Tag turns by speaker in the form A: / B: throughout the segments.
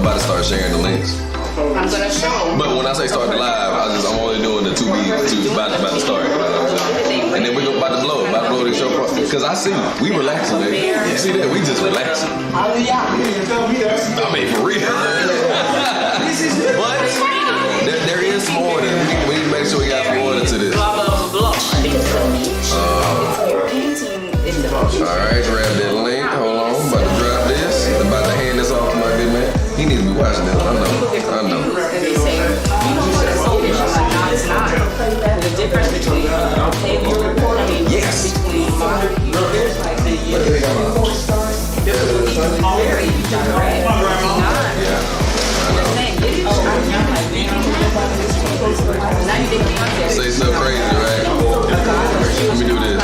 A: about to start sharing the links.
B: I'm gonna show.
A: But when I say start the live, I'm only doing the 2 weeks about to start. And then we're about to blow the show. Because I see, we relaxing, baby. You see that? We just relaxing. I mean, for real. But there is some order. We need to make sure we got some order to this.
B: Blah, blah, blah.
A: Alright, grab that link. Hold on. I'm about to drop this. I'm about to hand this off to my good man. He needs to be watching this. I know.
B: They say, you should have sold it. I'm like, no, it's not. The difference between behavior reporting between modern users, like the very direct.
A: Yeah. Say so crazy, right? Let me do this.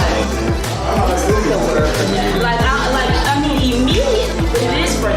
B: Like, I mean, immediately, but it is for them.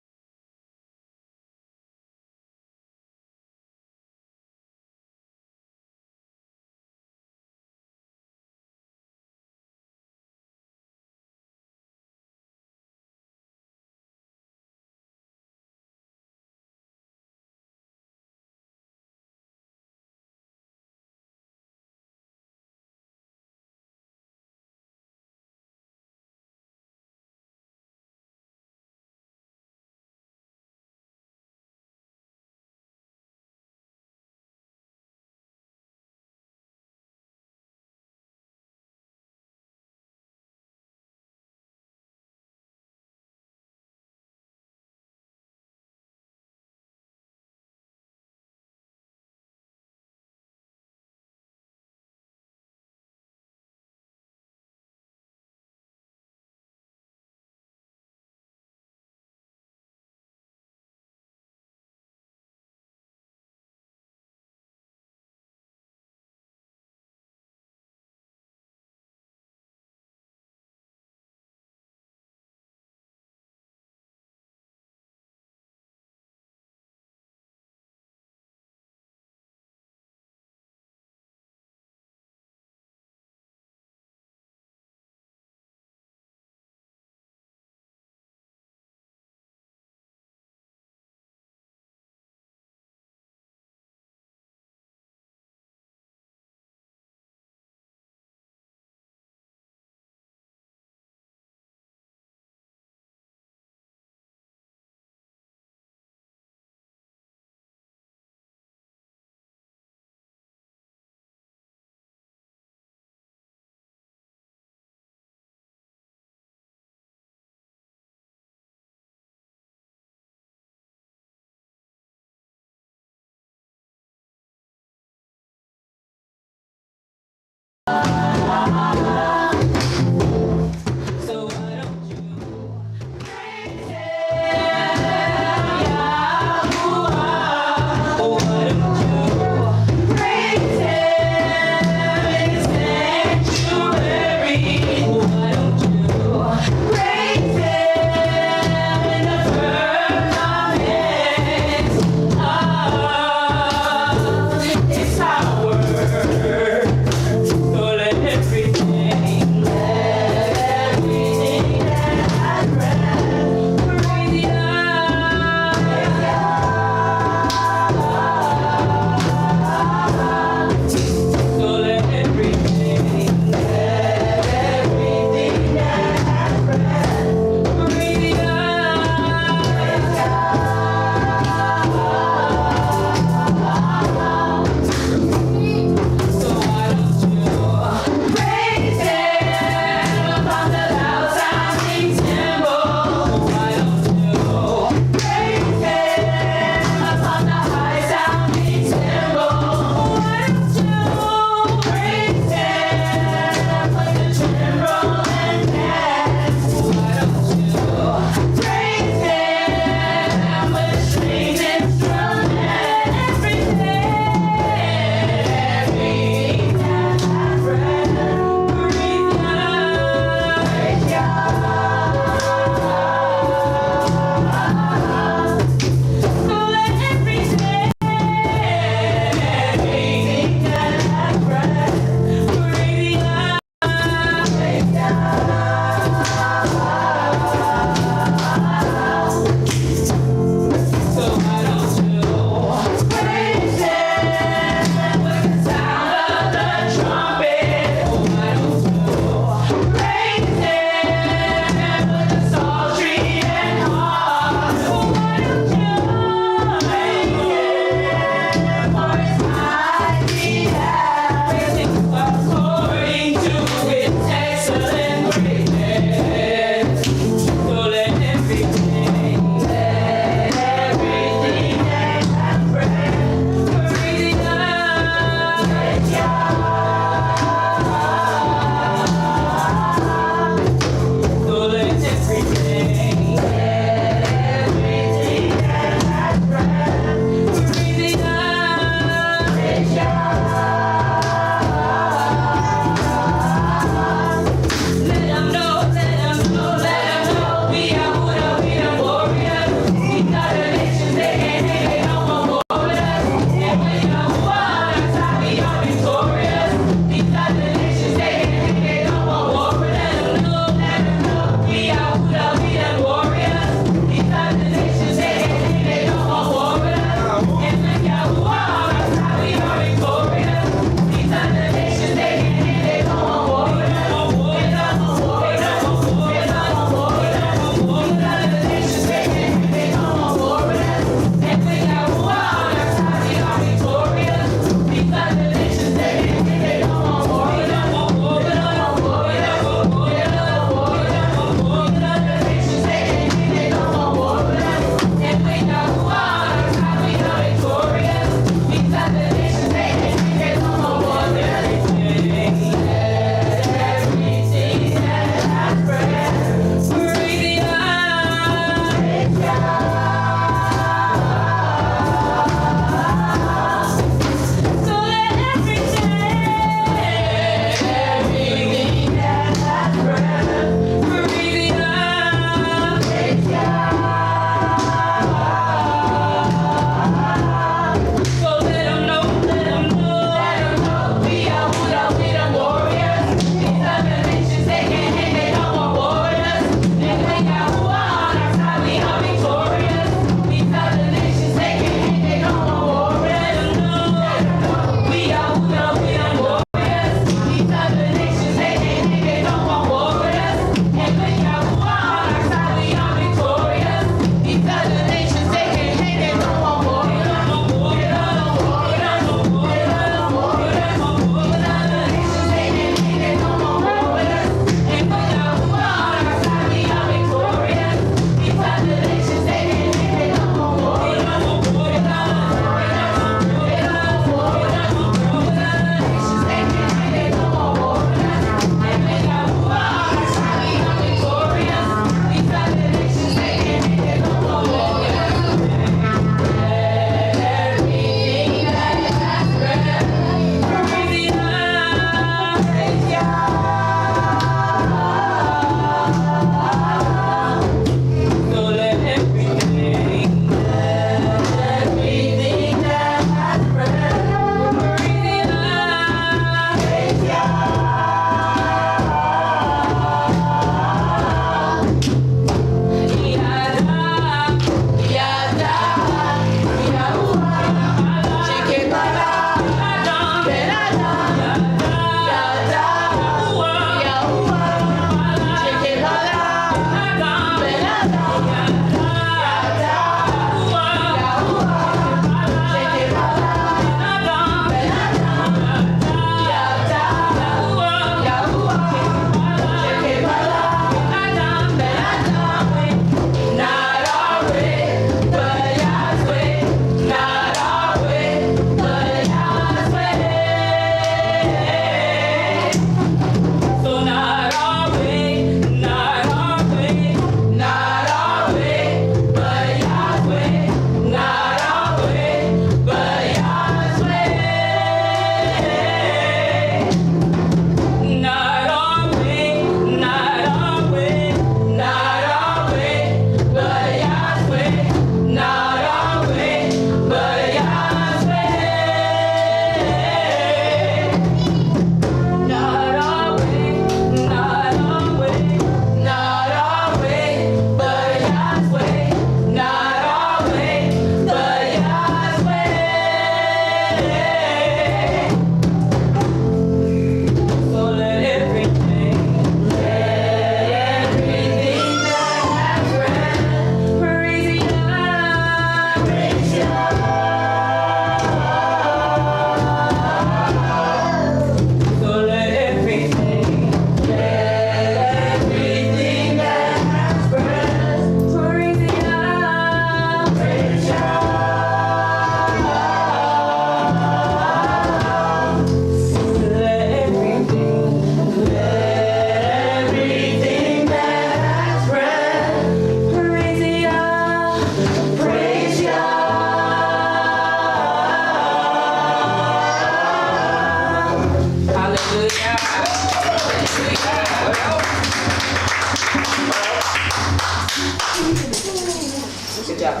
B: Good job.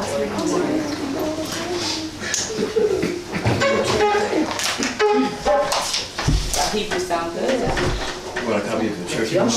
B: That Hebrew sound good.
C: Well, I copy it from church.
B: Your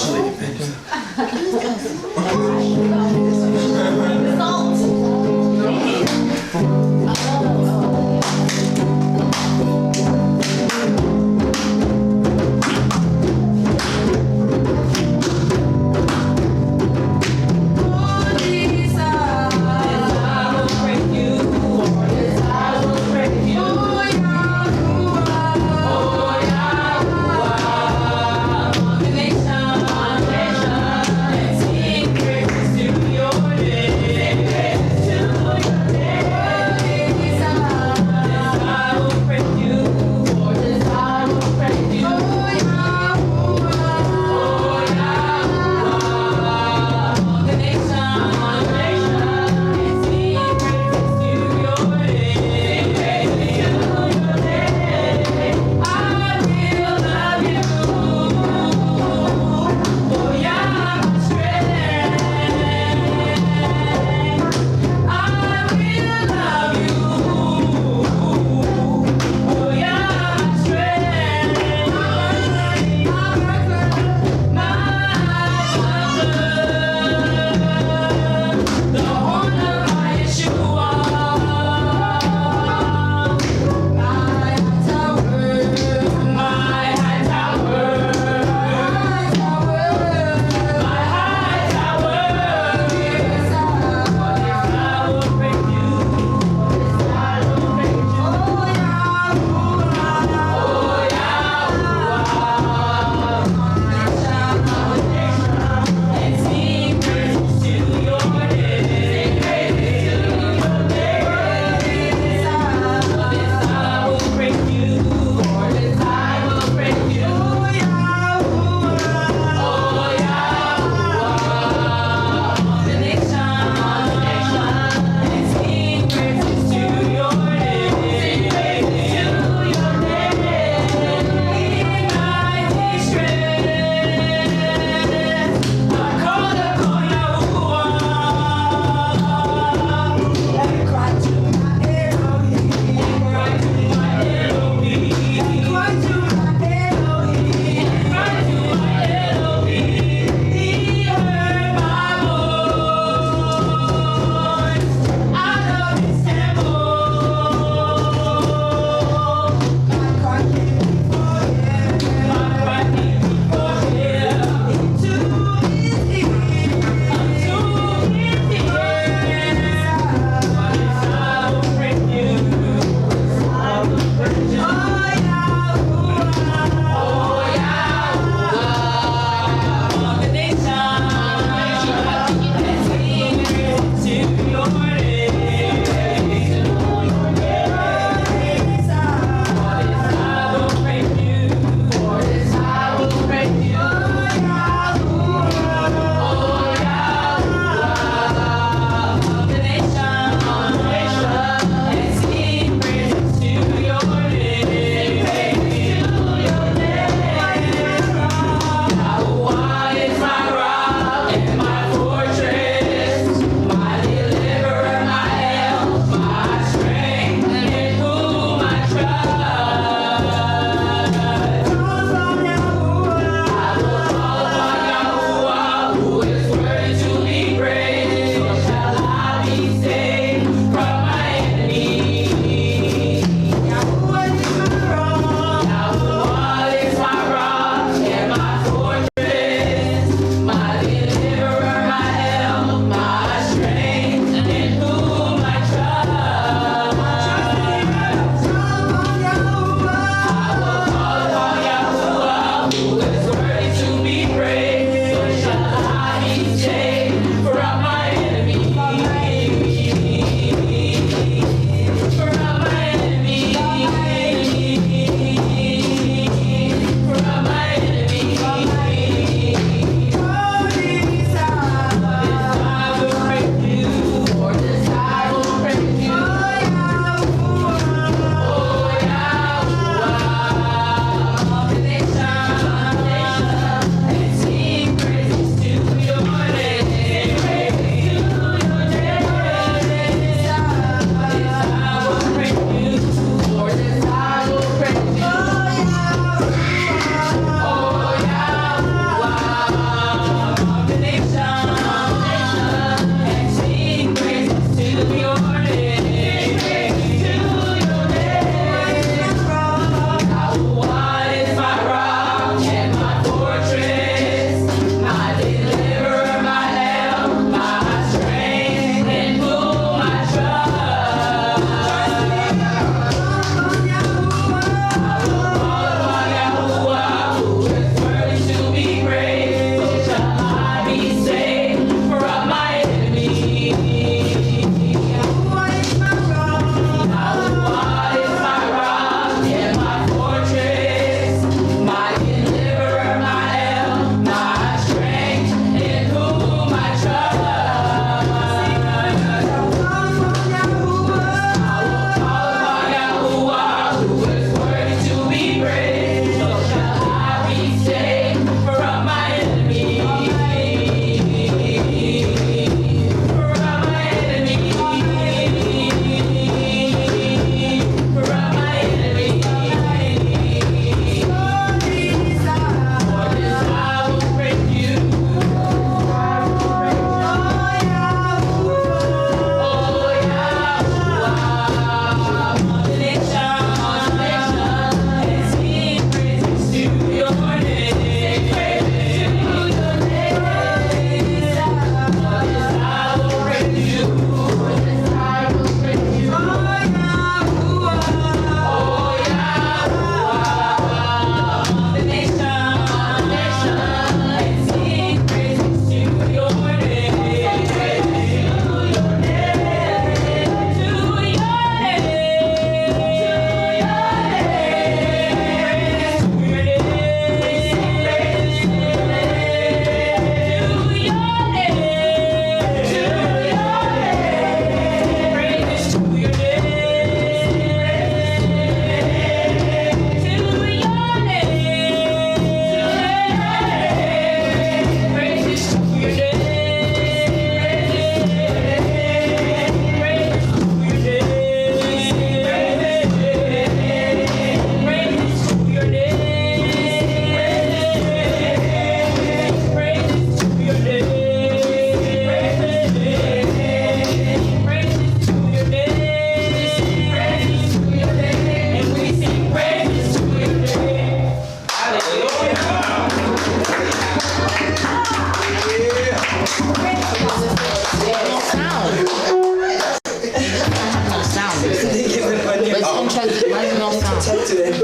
D: protected.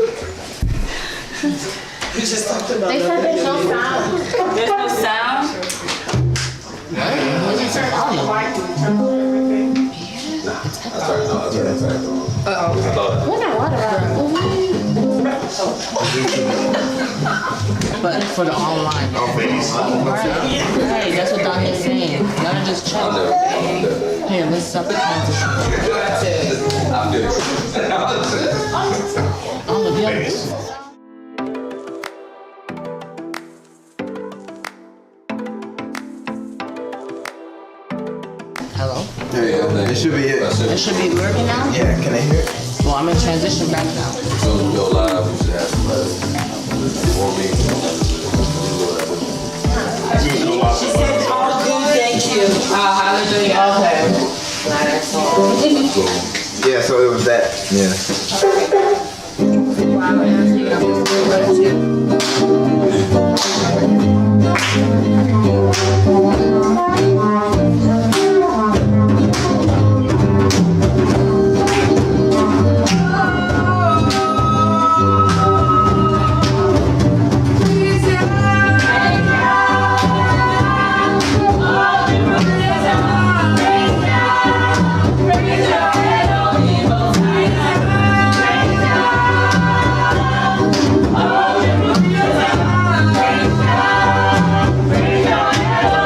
D: We just talked about
B: They said there's no sound. There's no sound? What? Is it volume? Where's that water at? But for the online. Right, that's what Donnie's saying. Y'all just check. Here, let's stop the transition.
A: I'm good.
B: All of y'all. Hello?
C: Yeah, it should be it.
B: It should be working now?
C: Yeah, can I hear it?
B: Well, I'm in transition back now.
A: So we go live, we should have for me.
D: She said all good, thank you.
B: Hallelujah.
D: Okay.
C: Yeah, so it was that. Yeah.
E: Praise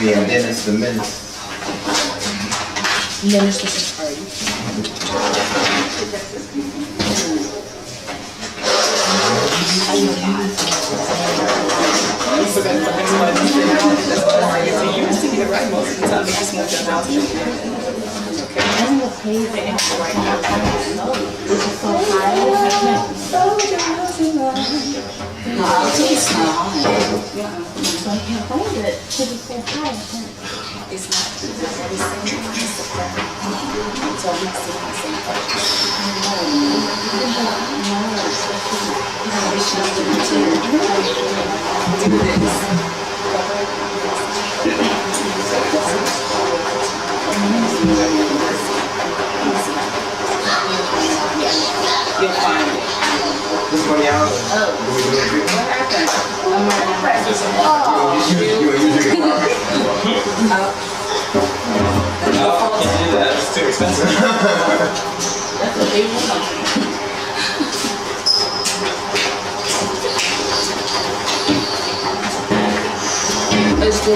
C: Yeah, and then it's the minister.
B: Minister's party. You'll find it.
C: This one, y'all.
E: That's too expensive.
B: That's a big one. It's the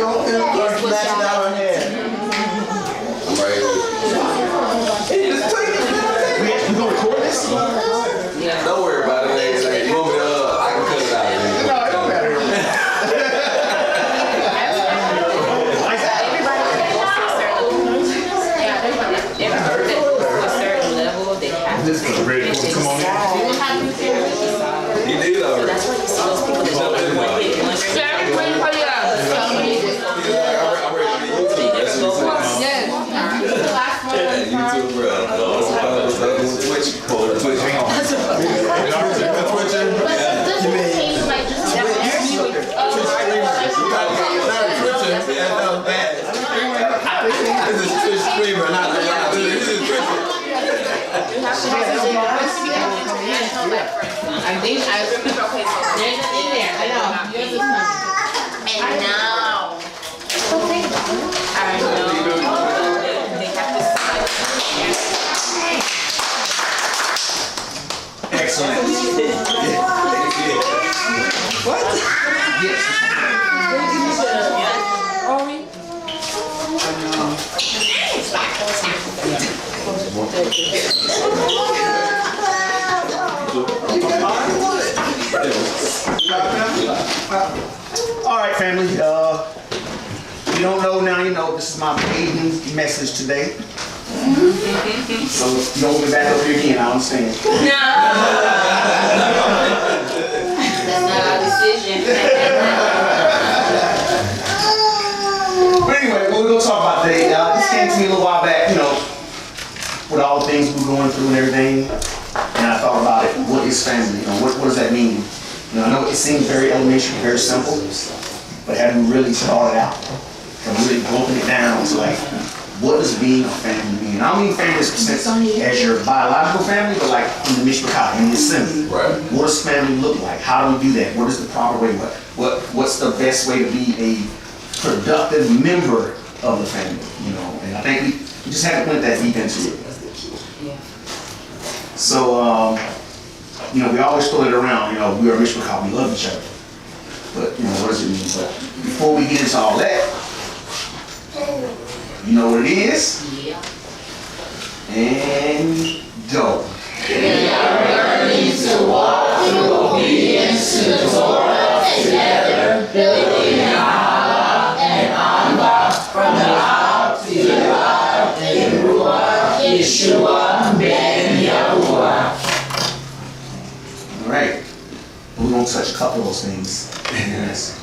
A: I'm right here.
C: We gonna record this?
A: Don't worry about it. Like, you want me to, I can cut it out.
C: No, it don't matter.
B: This is ready to come on in.
A: He did already.
B: That's why you see those people that jump in one hit wonder.
A: I'm ready for the YouTube. That's what he said. YouTube, bro. Twitch. Twitch. Hang on. This is Twitch streamer, not the live. This is Twitch.
B: I think I remember. Okay, so there's nothing in there. I know. And now, I know they have to sign.
C: Excellent. What? Yes. All right, family. If you don't know now, you know this is my maiden message today. So if you don't get back up here again, I understand.
B: That's not our decision.
C: But anyway, what we're gonna talk about today, this came to me a little while back, you know, with all the things we're going through and everything. And I thought about it, what is family? You know, what does that mean? You know, I know it seems very elementary, very simple, but have we really started out and really broken it down to like, what does being a family mean? I don't mean family as your biological family, but like in the Mishpachah, in the assembly.
A: Right.
C: What does family look like? How do we do that? What is the proper way? What's the best way to be a productive member of the family? You know, and I think we just haven't went that deep into it. So, you know, we always throw it around, you know, we are Mishpachah, we love each other. But, you know, what does it mean? But before we get into all that, you know what it is?
B: Yeah.
C: And go.
D: We are learning to walk in obedience to the Torah together, building Allah and Amba from the Ab to Yah and Ruach, Yeshua ben Yahuwah.
C: All right. We're going to touch a couple of those things. Yes.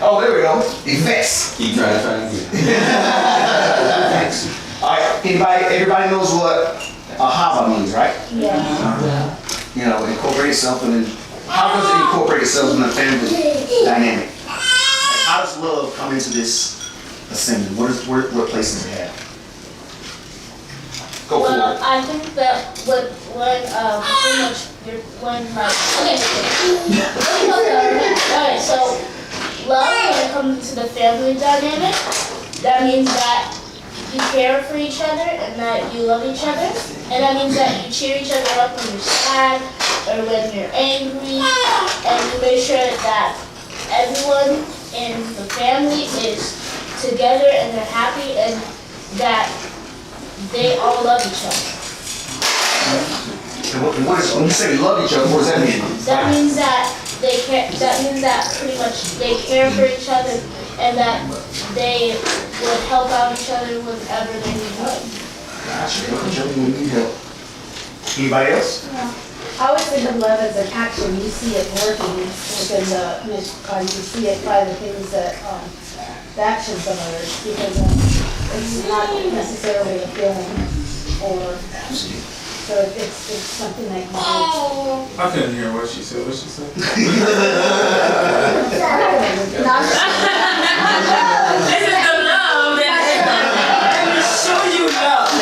C: Oh, there we go. Invest.
A: Keep trying to
C: Thanks. All right. Everybody knows what ahava means, right?
D: Yeah.
C: You know, incorporate something in. How does it incorporate itself in a family dynamic? Like, how does love come into this assembly? What place does it have? Go for
F: Well,
C: it.
F: I think that when pretty much when like okay, so love when it comes into the family dynamic, that means that you care for each other and that you love each other, and that means that you cheer each other up when you're sad or when you're angry, and you make sure that everyone in the family is together and they're happy and that they all love each other.
C: And when you say love each other, what does that mean?
F: That means that they care. That means that pretty much they care for each other and that they would help out each other whenever they need help.
C: Gotcha. Help each other when we need help. Anybody else?
G: I always think of love as an action. You see it working within the Mishpachah. You see it by the things that, the actions of others, because it's not necessarily a feeling or, so it's something that you
E: I couldn't hear what she said. What she said?
B: This is the love that show you love.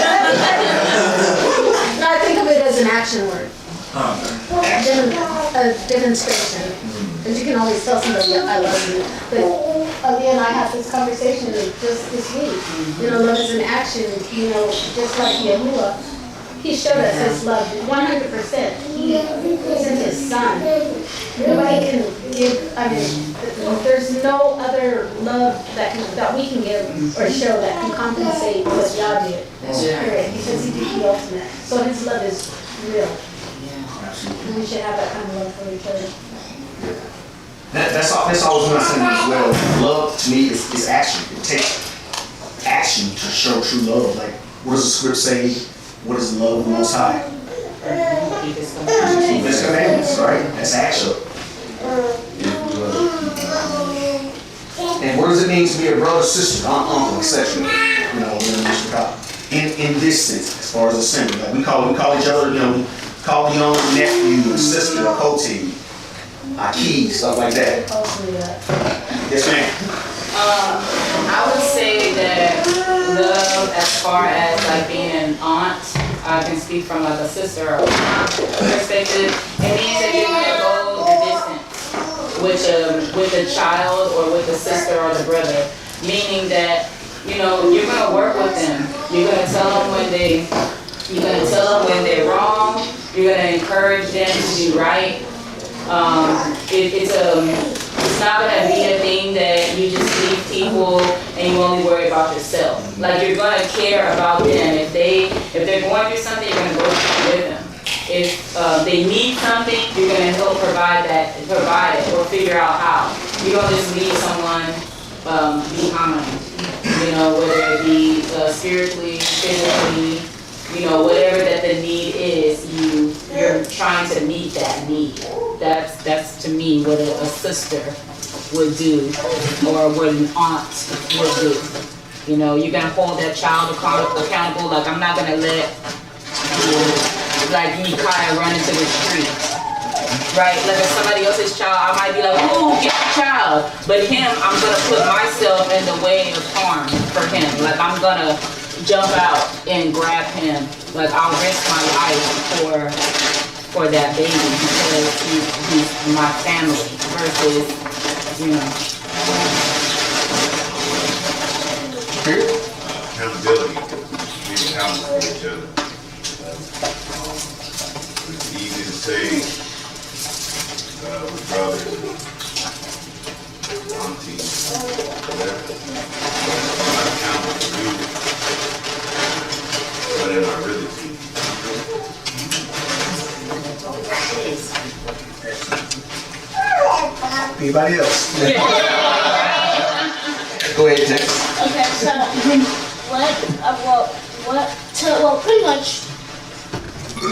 G: No, I think of it as an action word,
E: Oh, okay.
G: a demonstration. Because you can always tell somebody, I love you. But Ali and I had this conversation just this week. You know, love is an action, you know, just like Yahuwah. He showed us his love 100%. He sent his son. Nobody can give, I mean, there's no other love that we can give or show that can compensate what Yah did. Period. Because he did the ultimate. So his love is real. And we should have that kind of love for each other.
C: That's always what I say as well. Love to me is action. It takes action to show true love. Like, what does the script say? What is the love of the Most High? Keep His commandments, right? That's action. And what does it mean to be a brother, sister, aunt, uncle, etc.? You know, in this sense, as far as assembly, like we call each other, you know, call young nephew, sister, Koti, Aki, stuff like that. Yes, ma'am.
B: I would say that love, as far as like being an aunt, I can speak from like a sister or aunt perspective. It means that you're gonna go the distance with a child or with the sister or the brother. Meaning that, you know, you're gonna work with them. You're gonna tell them when they're wrong. You're gonna encourage them to do right. It's not gonna be a thing that you just leave people and you only worry about yourself. Like, you're gonna care about them. If they're going through something, you're gonna go with them. If they need something, you're gonna help provide it or figure out how. You don't just leave someone behind. You know, whether it be spiritually, physically, you know, whatever that the need is, you're trying to meet that need. That's to me what a sister would do, or what an aunt would do. You know, you're gonna hold that child accountable. Like, I'm not gonna let like Micaiah run into the street, right? Like, if somebody else's child, I might be like, "Ooh, get the child," but him, I'm gonna put myself in the way of harm for him. Like, I'm gonna jump out and grab him. Like, I'll risk my life for that baby because he's my family versus, you know.
H: Accountability, being accountable for each other. It's easy to say with brothers, aunties, whatever. I'm not accountable for you. But am I really to you?
C: Anybody else? Go ahead, Tex.
F: Okay, so pretty much,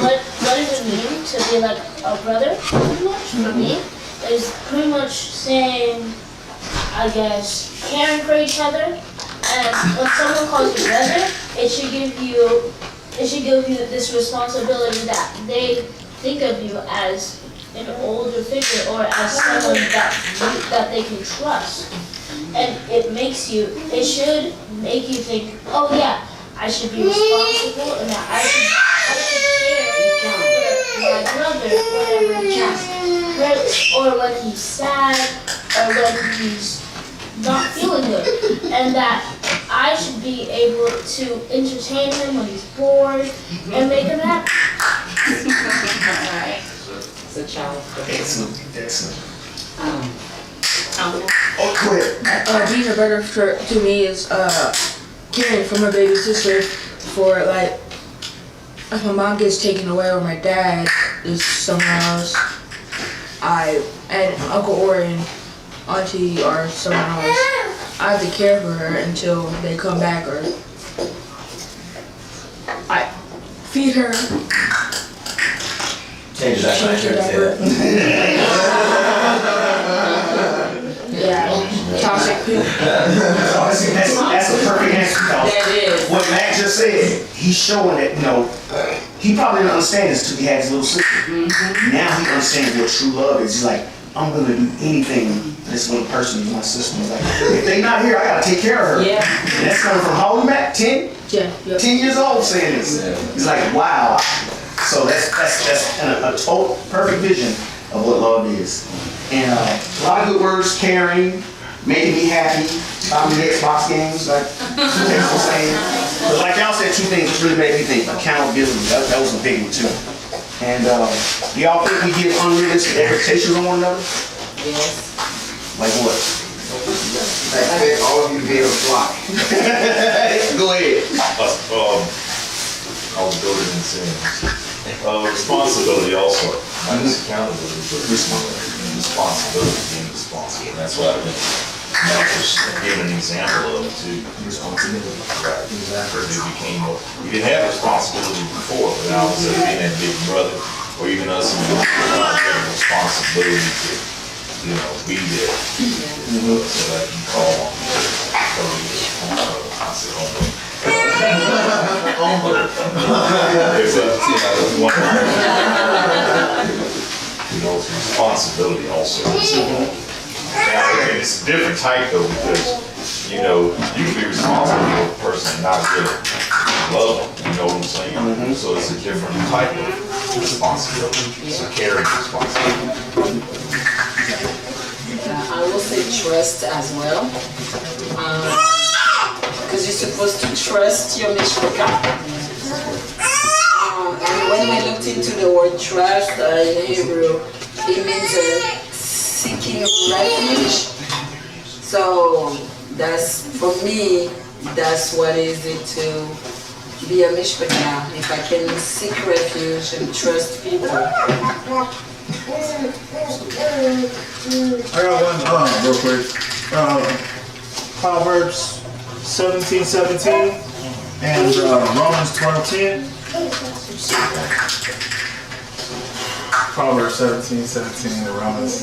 F: what does it mean to be like a brother? Pretty much for me is pretty much saying, I guess, caring for each other. And when someone calls you brother, it should give you this responsibility that they think of you as an older figure or as someone that they can trust. And it should make you think, oh yeah, I should be responsible and that I should care for my brother whenever he's hurt or when he's sad or when he's not feeling good. And that I should be able to entertain him when he's bored and make him happy.
B: Alright. It's a child.
C: Excellent.
I: Being a brother to me is caring for my baby sister. For like, if my mom gets taken away or my dad is somewhere else, and Uncle or an auntie or someone else, I have to care for her until they come back, or I feed her.
C: Change that
I: Yeah, toxic people.
C: That's a perfect answer.
B: That is.
C: What Matt just said, he's showing that, you know, he probably didn't understand this until he had his little sister. Now he understands what true love is. He's like, I'm going to do anything for this little person who's my sister. He's like, if they not here, I got to take care of her.
B: Yeah.
C: And that's coming from how old, Matt? 10?
I: Yeah.
C: 10 years old saying this. He's like, wow. So that's a total perfect vision of what love is. And a lot of good words, caring, making me happy, buying me Xbox games, like Tex was saying. But like y'all said, two things that really made me think. Accountability, that was a big one too. And do y'all think we give unrealistic expectations on one another?
B: Yes.
C: Like what?
H: I expect all of you to be able to fly.
C: Go ahead.
J: I was building in saying responsibility also, not just accountability, but responsibility, being responsible. And that's what I've been giving an example of too. Responsibility. Right. Exactly. You didn't have responsibility before, but now it's being that big brother, or even us in the having responsibility to, be there. So that you call on me. I said, oh no. It's responsibility also. Now, it's a different type though, because you can be responsible for a person and not really love them. You know what I'm saying? So it's a different type of responsibility. It's a caring responsibility.
K: I will say trust as well. Because you're supposed to trust your mishpachah. And when we looked into the word trust in Hebrew, it means seeking refuge. So that's, for me, that's what is it to be a mishpachah. If I can seek refuge and trust people.
E: I got one real quick. Proverbs 17:17 and Romans 12:10. Proverbs 17:17 and Romans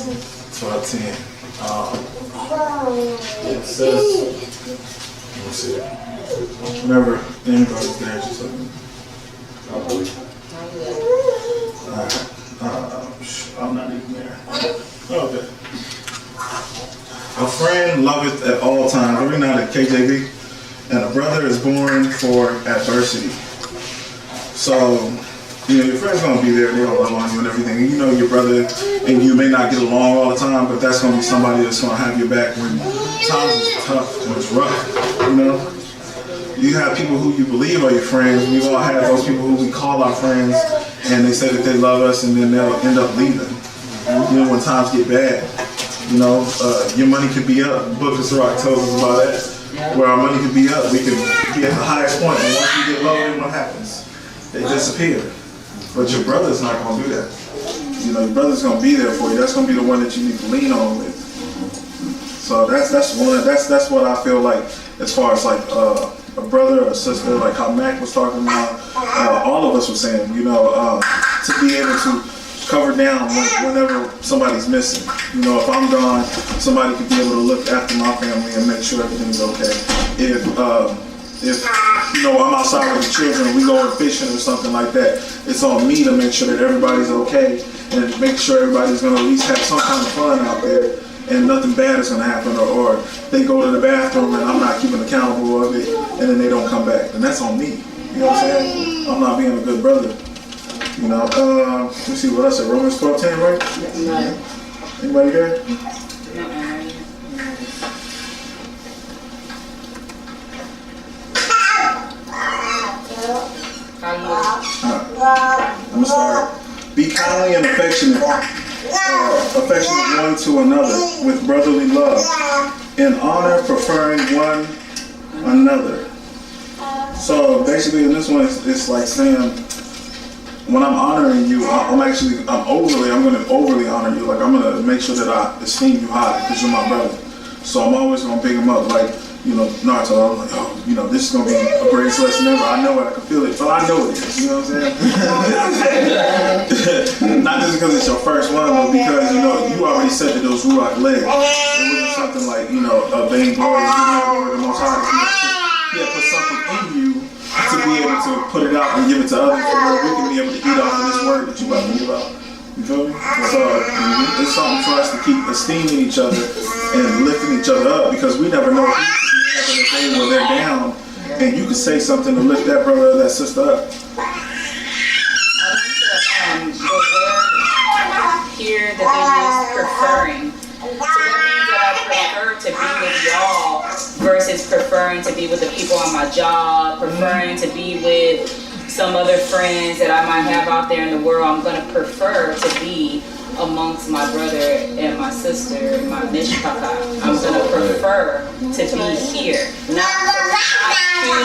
E: 12:10. It says, let me see. Whenever anybody's there, just like, I'm not even there. Okay. A friend loveth at all times. Are we not at KJV? And a brother is born for adversity. So, your friend's gonna be there, they're gonna love on you and everything. And your brother and you may not get along all the time, but that's gonna be somebody that's gonna have your back when times is tough, when it's rough, You have people who you believe are your friends. We all have those people who we call our friends, and they say that they love us, and then they'll end up leaving. When times get bad. Your money could be up. Book of Sirach tells us about that. Where our money could be up, we could be at the highest point, and once we get low, then what happens? They disappear. But your brother's not going to do that. Your brother's going to be there for you. That's going to be the one that you need to lean on with. So that's what I feel like as far as like a brother or a sister, like how Mac was talking about, all of us were saying, to be able to cover down whenever somebody's missing. If I'm gone, somebody could be able to look after my family and make sure everything's okay. If I'm outside with the children and we go fishing or something like that, it's on me to make sure that everybody's okay and make sure everybody's going to at least have some kind of fun out there and nothing bad is going to happen, or they go to the bathroom and I'm not keeping accountable of it and then they don't come back. And that's on me. You know what I'm saying? I'm not being a good brother. Let me see what I said. Romans 12:10, right? No. Anybody there? I'm gonna start. Be kindly and affectionate one to another with brotherly love, in honor preferring one another. So basically, in this one, it's like saying, when I'm honoring you, I'm going to overly honor you. Like, I'm going to make sure that I esteem you high because you're my brother. So I'm always going to big him up. Like, Naruto, I'm like, this is going to be a greatest lesson ever. I know it, I can feel it. But I know it is, you know what I'm saying? Not just because it's your first one, but because, you already said that those Ruach legs. It wasn't something like, a vainglory, the Most High. He had put something in you to be able to put it out and give it to others, so we can be able to eat off of this word that you about to give out. You feel me? So it's something for us to keep esteeming each other and lifting each other up, because we never know what could happen if they were they're down, and you could say something to lift that brother or that sister up.
B: The word here that they use preferring. So that means that I prefer to be with y'all versus preferring to be with the people on my job, preferring to be with some other friends that I might have out there in the world. I'm gonna prefer to be amongst my brother and my sister, my mishpachah. I'm gonna prefer to be here, not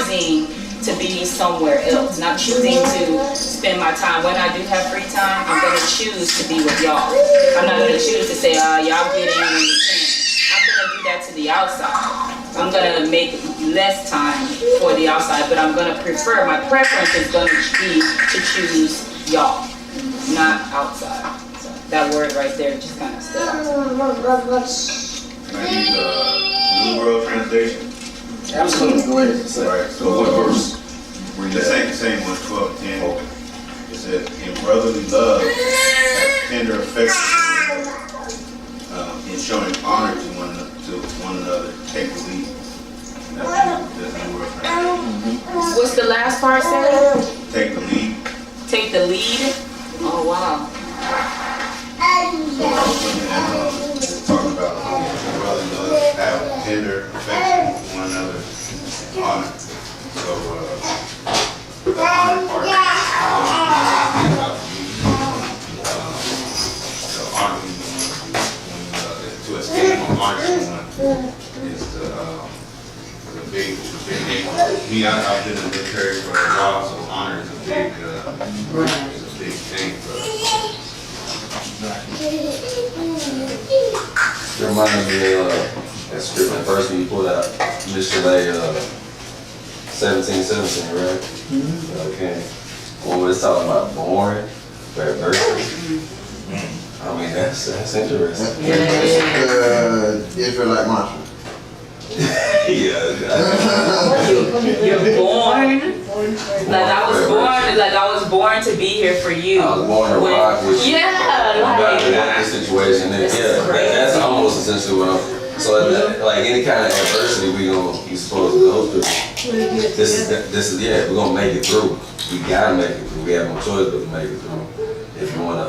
B: choosing to be somewhere else, not choosing to spend my time. When I do have free time, I'm gonna choose to be with y'all. I'm not gonna choose to say, y'all get in when you can. I'm gonna do that to the outside. I'm gonna make less time for the outside, but I'm gonna prefer, my preference is gonna be to choose y'all, not outside. So that word right there just kind of stood out.
H: Can I use New World Translation?
A: Absolutely. Go ahead.
H: Right.
A: So what verse?
H: The same one, 12:10. It says, in brotherly love, have tender affection, in showing honor to one another, take the lead. That's the New World Translation.
B: What's the last part say?
H: Take the lead.
B: Take the lead? Oh, wow.
H: So I was looking at it's talking about brotherly love, have tender affection for one another, honor. So the honor part, the honor, to esteem or honor someone is the big thing. Me, I've been in the military for a while, so honor is a big thing for us.
A: It reminded me of that scripture first when you pulled out Mishlei 17:17, right? Okay. When it's talking about born for adversity. I mean, that's interesting.
L: Israelite mantra.
A: Yeah.
B: You're born. Like I was born to be here for you.
A: I was born to rock with you.
B: Yeah,
A: Like
B: like
A: that situation. That's almost essentially what I'm. So like any kind of adversity we supposed to go through. This is we're gonna make it through. We gotta make it through. We have no choice but to make it through. If you wanna,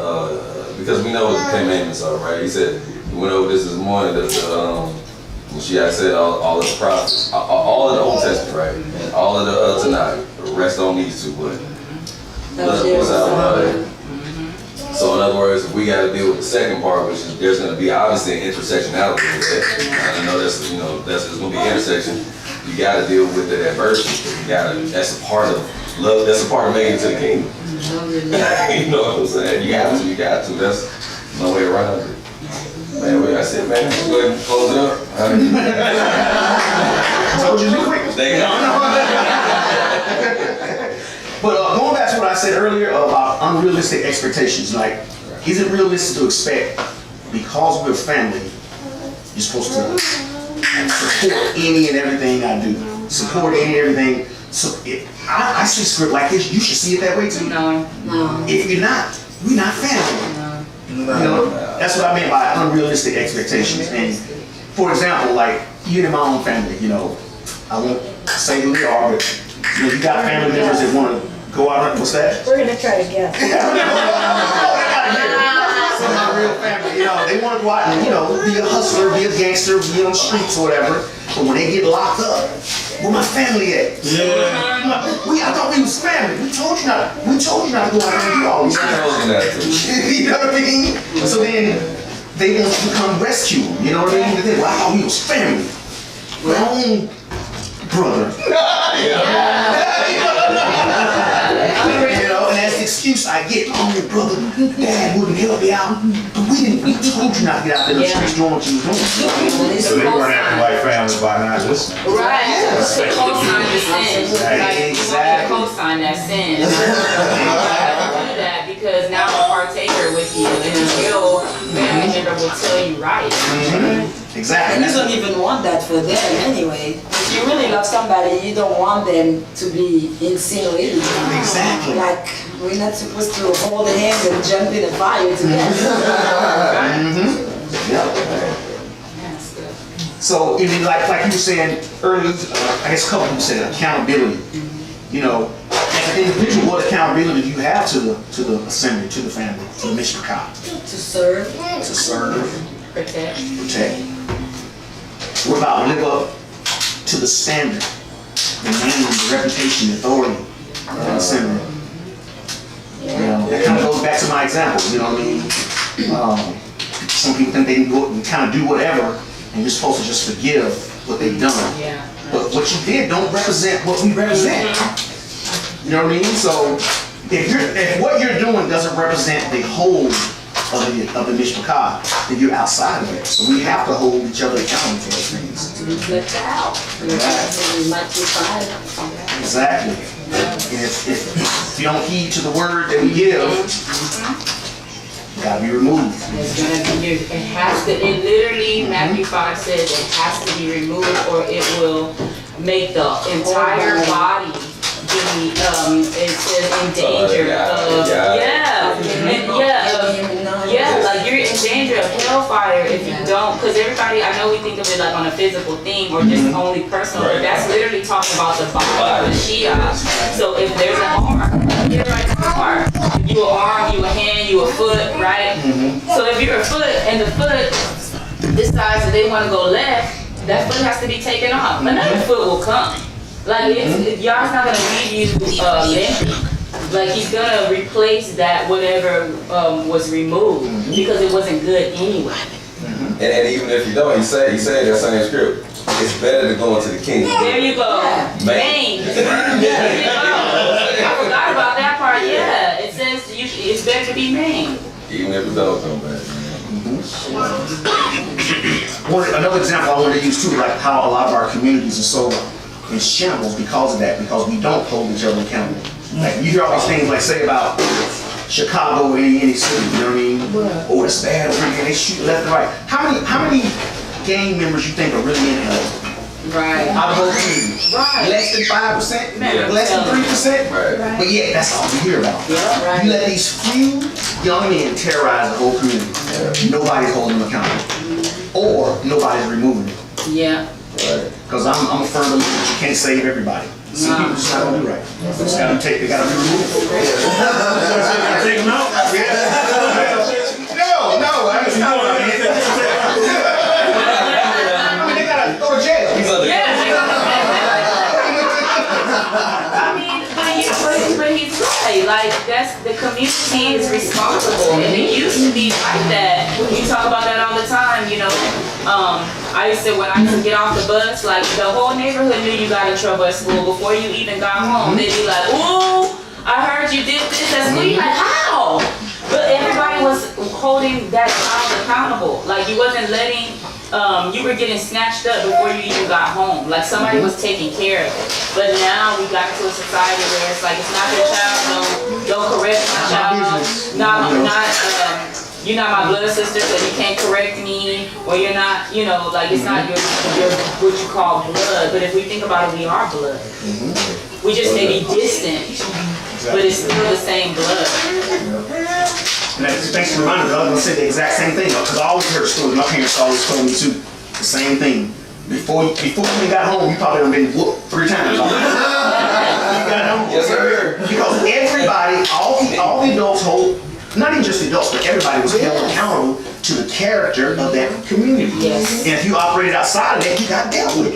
A: because we know what the commandments are, right? He said we went over this morning. When she had said all of the prophets, all of the Old Testament, right? All of the Tanakh. The rest don't need to, but so in other words, if we got to deal with the second part, which is there's going to be obviously an intersectionality with that. I know that's there's going to be intersection. You got to deal with the adversity. That's a part of love. That's a part of making it to the kingdom. You know what I'm saying? You got to. That's no way around it. Man, I said, man, let's go ahead and close it up.
C: Told you to be quick. But going back to what I said earlier about unrealistic expectations, like, is it realistic to expect, because we're family, you're supposed to support any and everything I do? Support any and everything. So I see script like this, you should see it that way too.
B: No.
C: If you're not, we're not family. You know, that's what I mean by unrealistic expectations. And for example, like even in my own family, you know, I won't say who they are, but you got family members that want to go out and what's that?
G: We're gonna try to guess.
C: Some of my real family, you know, they want to go out and, you know, be a hustler, be a gangster, be on the streets or whatever. But when they get locked up, where my family at? I thought we was family. We told you not to go out and do all these things. You know what I mean? So then they want to come rescue them. You know what I mean? They, well, I thought we was family. My own brother. You know, and that's the excuse I get. Oh, your brother, dad wouldn't help you out. But we told you not to get out there in the streets doing what you was doing.
H: So they weren't acting like family by not listening.
B: Right. Co-sign the sin.
C: Exactly.
B: Co-sign that sin. And I do that because now I'm a partaker with you, and a real family member will tell you right.
C: Exactly.
K: And you don't even want that for them anyway. If you really love somebody, you don't want them to be in sin with you.
C: Exactly.
K: Like, we're not supposed to hold hands and jump in the fire together.
C: So, even like you were saying earlier, I guess a couple of you said accountability. You know, as an individual, what accountability do you have to the assembly, to the family, to the mission cop?
K: To serve.
C: To serve.
B: Protect.
C: Protect. What about live up to the standard, the name, the reputation, the authority of the assembly. You know, that kind of goes back to my example. You know what I mean? Some people think they can go and kind of do whatever, and you're supposed to just forgive what they've done.
B: Yeah.
C: But what you did don't represent what we represent. You know what I mean? So if what you're doing doesn't represent the whole of the Mishpachah, then you're outside of it. So we have to hold each other accountable for those things.
K: Let that out.
C: Exactly. And if you don't heed to the word that we give, you gotta be removed.
B: It's gonna be, it has to, it literally, Matthew 5 says it has to be removed or it will make the entire body be, it says in danger of, like you're in danger of hellfire if you don't, because everybody, I know we think of it like on a physical thing or just only personal, but that's literally talking about the body of the Shia. So if there's an arm, you're right, arm. You an arm, you a hand, you a foot, right? So if you're a foot and the foot decides that they want to go left, that foot has to be taken off. Another foot will come. Like Yah's not gonna leave you empty. Like he's gonna replace that whatever was removed because it wasn't good anyway.
A: And even if you don't, he said that same script. It's better to go into the kingdom.
B: There you go. Main. There you go. I forgot about that part. Yeah, it says it's better to be main.
A: Even if it don't come back.
C: Another example I wanted to use too, like how a lot of our communities are so in shambles because of that, because we don't hold each other accountable. Like you hear all these things like say about Chicago or any city, you know what I mean? Oh, it's bad over here, they shoot left and right. How many gang members you think are really in LA?
B: Right.
C: Out of the whole community?
B: Right.
C: Less than 5%?
B: Man,
C: Less than 3%?
A: Right.
C: But yeah, that's all you hear about.
B: Yeah, right.
C: You let these few young men terrorize the whole community. Nobody's holding them accountable. Or nobody's removing them.
B: Yeah.
C: Because I'm a firm believer that you can't save everybody. Some people just not gonna do right. They just gotta they gotta be removed.
E: Take them out?
C: No, I just not what I mean. I mean, they gotta go to jail.
B: But he's right. Like that's the community is responsible, and it used to be like that. You talk about that all the time, you know. I used to when I used to get off the bus, like the whole neighborhood knew you got in trouble at school before you even got home. They'd be like, "Ooh, I heard you did this at school." You're like, "How?" But everybody was holding that child accountable. Like you wasn't letting. You were getting snatched up before you even got home. Like somebody was taking care of it. But now we got into a society where it's like it's not your child. Don't correct my child. You're not my blood sister, so you can't correct me. Or you're not, you know, like it's not your what you call blood. But if we think about it, we are blood. We just may be distant, but it's still the same blood.
C: And that's thanks for reminding me, I was gonna say the exact same thing, because I always heard stories, my parents always told me too, the same thing. Before you got home, you probably done been whooped 3 times. You got home.
A: Yes, sir.
C: Because everybody, all the adults hold, not even just the adults, but everybody was held accountable to the character of that community.
B: Yes.
C: And if you operated outside of that, you got dealt with.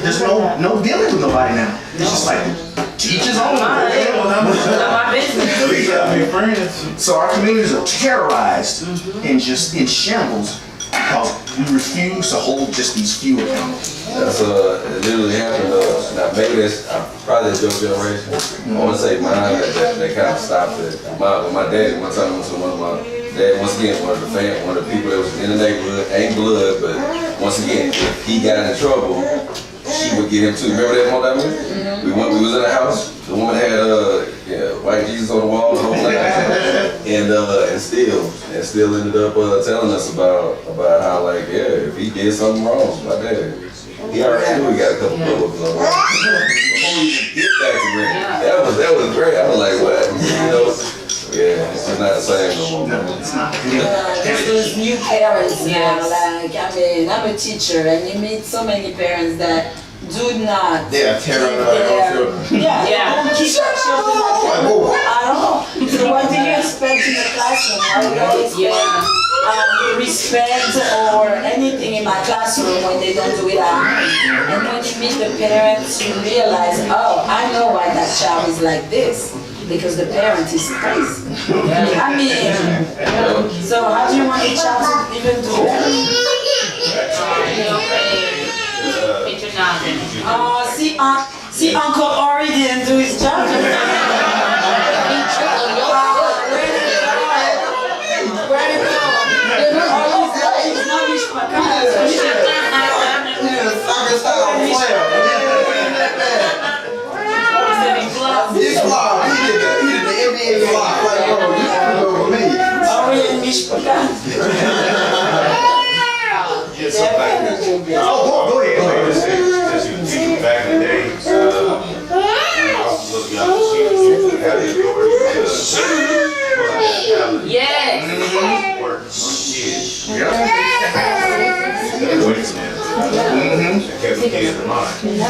C: There's no dealing with nobody now. It's just like, teach his own.
B: Not my business.
C: So our communities are terrorized and just in shambles because we refuse to hold just these few accountable.
A: That's it literally happened. Now maybe that's probably your generation. I want to say mine that kind of stopped it. With my daddy one time went to one of my dad once again one of the people that was in the neighborhood, ain't blood, but once again if he got in trouble, she would get him too. Remember that one time? We was in the house. The woman had white Jesus on the wall the whole night, and still ended up telling us about how like if he did something wrong, my dad, he already knew he got a couple bullets on him before we even get back to Green. That was great. I was like, what? You know? Yeah, it's just not the same no more.
C: No, it's not.
K: There's those new parents now, like, I mean, I'm a teacher and you meet so many parents that do not.
H: They are terror children.
K: Yeah. Keep your children at home. I don't know. So what do you expect in the classroom? I would always respect or anything in my classroom when they don't do it at home. And when you meet the parents, you realize, oh, I know why that child is like this. Because the parent is crazy. I mean, so how do you want a child to even do that? See Uncle Ori didn't do his job.
C: Go ahead.
H: Back in the day, I was looking out to see if you had the authority to
B: Yes.
H: work on kids. Kept the kids in mind.
B: I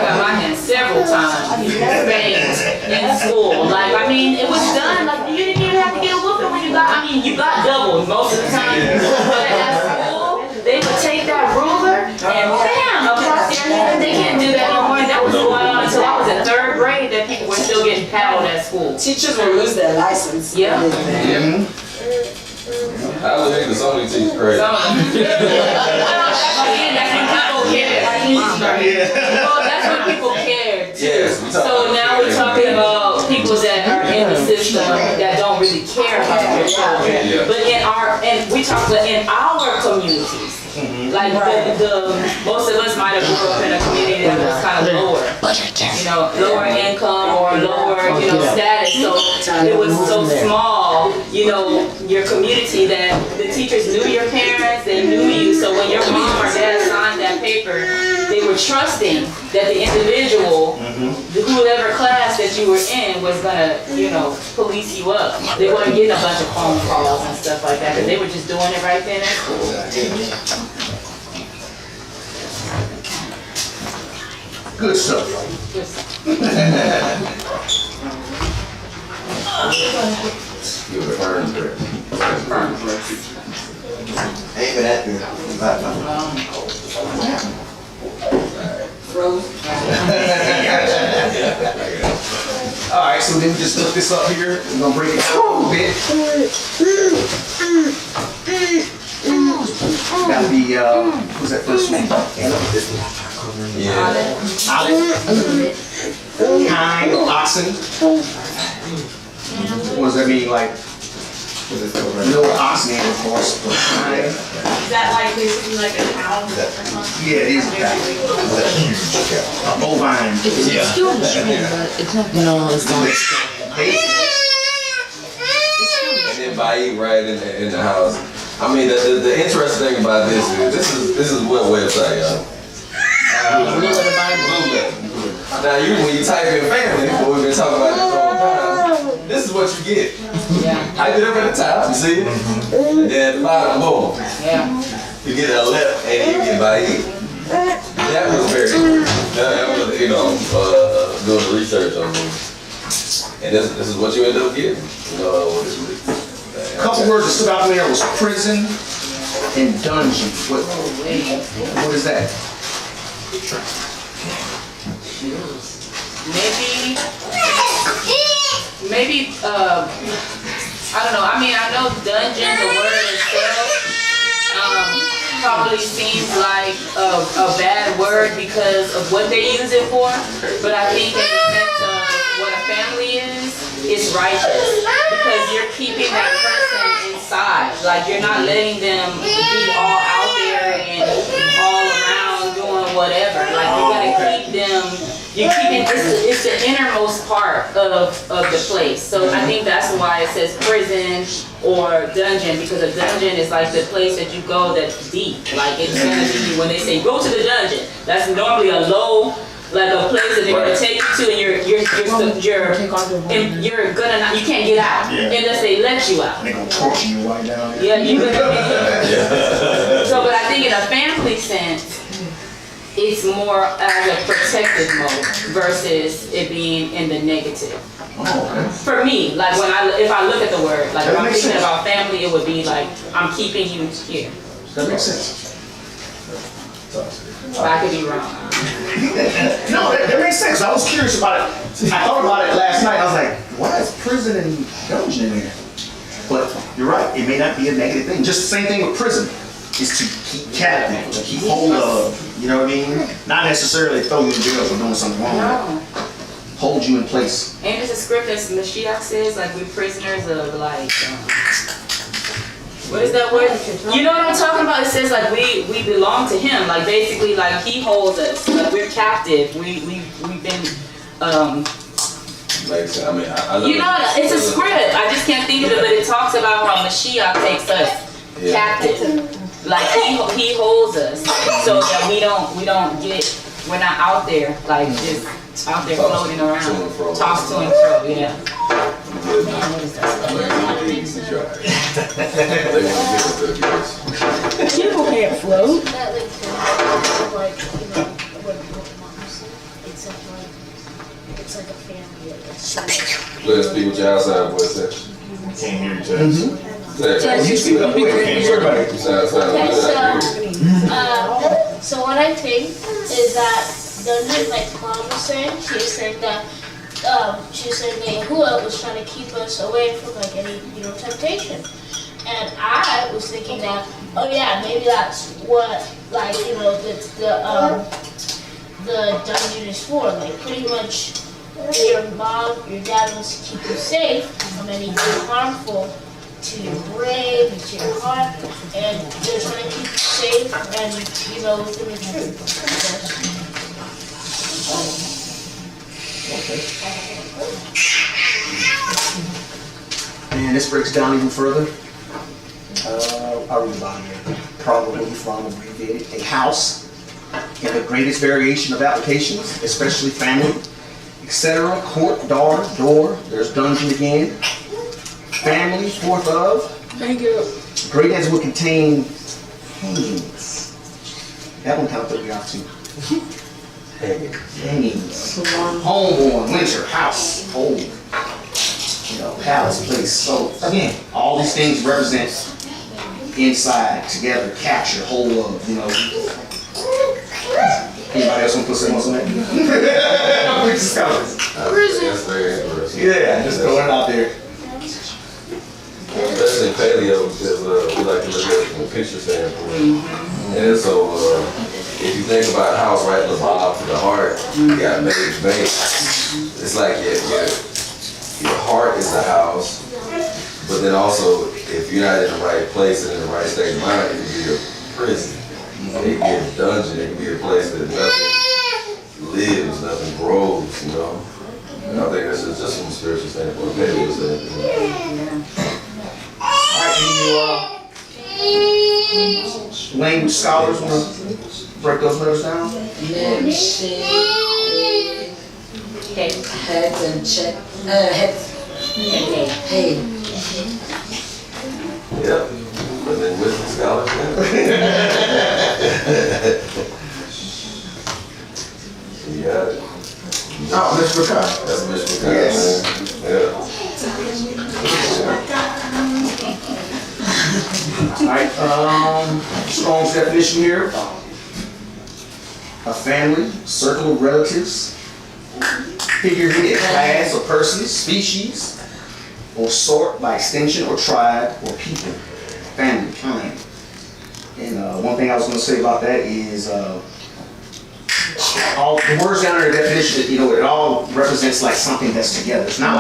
B: got my hand several times spanked in school. Like, I mean, it was done. Like, you didn't even have to get a whooping when you got. I mean, you got doubled most of the time. But at school, they would take that ruler and bam across their head. They can't do that no more. And that was going on until I was in 3rd grade. That people were still getting paddled at school.
K: Teachers will lose their license.
B: Yeah.
A: I was thinking some of these teachers crazy.
B: Some of them. Again, that's when people cared. Well, that's when people cared too.
A: Yes,
B: So now we're talking about people that are in the system that don't really care about their children.
A: Yeah.
B: But we talk about in our communities. Like the most of us might have grew up in a community that was kind of lower, lower income or lower, status. So it was so small, your community that the teachers knew your parents, they knew you. So when your mom or dad signed that paper, they were trusting that the individual, whoever class that you were in, was gonna, police you up. They weren't getting a bunch of phone calls and stuff like that, because they were just doing it right then at school.
C: Good stuff.
A: You were earned there.
C: Ain't been that good. All right, so then we just look this up here. We're gonna break it down a little bit. Gotta be, what's that first one?
A: Yeah.
C: Olive. Kind, oxen. What does that mean? Like, no oxen, of course, but kind.
B: Is that like basically like a cow or something?
C: Yeah, it is a cow. A bovine.
A: And then Baid right in the house. I mean, the interesting thing about this is what website, y'all. Now, when you type in family, what we've been talking about this whole time, this is what you get. Type it up at the top, you see it? And then at the bottom, boom. You get a left and you get Baid. That was very, doing research on this. And this is what you end up getting.
C: A couple words that stood out there was prison and dungeon. What is that?
B: Maybe, I don't know. I mean, I know dungeon, the word itself, probably seems like a bad word because of what they use it for. But I think in the sense of what a family is, it's righteous. Because you're keeping that person inside. Like, you're not letting them be all out there and all around doing whatever. Like, you're gonna keep them, it's the innermost part of the place. So I think that's why it says prison or dungeon, because a dungeon is like the place that you go that's deep. Like, it's gonna be, when they say go to the dungeon, that's normally a low, like a place that they're gonna take you to, and you're gonna not, you can't get out unless they let you out.
C: They're gonna torture you right down there.
B: Yeah, you're gonna be. So, but I think in a family sense, it's more as a protective mode versus it being in the negative. For me, like if I look at the word, like
C: That
B: if I'm
C: makes
B: thinking
C: sense.
B: about family, it would be like I'm keeping you here.
C: That makes sense.
B: But I could be wrong.
C: No, that makes sense. I was curious about it. I thought about it last night. I was like, why is prison and dungeon in there? But you're right. It may not be a negative thing. Just the same thing with prison. Is to keep captive, to keep hold of. You know what I mean? Not necessarily throw you in jail for doing something wrong.
B: No.
C: Hold you in place.
B: And there's a script that Mashiach says, like we're prisoners of like, what is that word? You know what I'm talking about? It says like we belong to Him. Like basically, like He holds us. Like we're captive. We've been.
A: Like, I mean, I
B: You know, it's a script. I just can't think of it, but it talks about how Mashiach takes us captive. Like he holds us so that we don't we're not out there like just out there floating around, tossed to and fro. Yeah.
I: People can't float.
F: That like what mom said. It's like a family. It's
A: Let's speak with your outside voice.
J: Can't hear you, Jess.
A: You speak up.
F: So what I think is that like mom was saying, she was saying that Yahuwah was trying to keep us away from like any temptation, and I was thinking that maybe that's what like the dungeon is for, like pretty much your mom, your dad wants to keep you safe from anything harmful to your brain, to your heart, and they're trying to keep you safe and within the truth.
C: And this breaks down even further. I'll read about here. Probably from abbreviated. A house in the greatest variation of applications, especially family, etc. Court, door, there's dungeon again. Family, fourth of.
I: Thank you.
C: Great as would contain hangings. That one kind of threw me off too. Hangings. Homeborn, winter, house, home. Palace, place. So again, all these things represent inside, together, capture, hold of, Anybody else want to put something on that?
A: That's very interesting.
C: Yeah, just throwing it out there.
A: Especially paleo, because we like to look at it from a picture standpoint. And so, if you think about a house, right, the bottom to the heart, you got base. It's like your heart is the house, but then also, if you're not in the right place and in the right state of mind, it can be a prison. It can be a dungeon. It can be a place that nothing lives, nothing grows, And I think that's just from a spiritual standpoint. Paleo standpoint.
C: Language scholars want to break those letters down?
K: Head and check. Head. Hey.
A: Yep. But then wisdom scholars, You got it.
C: Oh, Mr. Bakar.
A: That's Mr. Bakar,
C: Yes.
A: man.
C: Alright, Strong's definition here. A family, circle of relatives, figure here, class or person, species, or sort by extension, or tribe, or people, family, kind. And one thing I was going to say about that is all the words down in the definition, it all represents like something that's together. It's not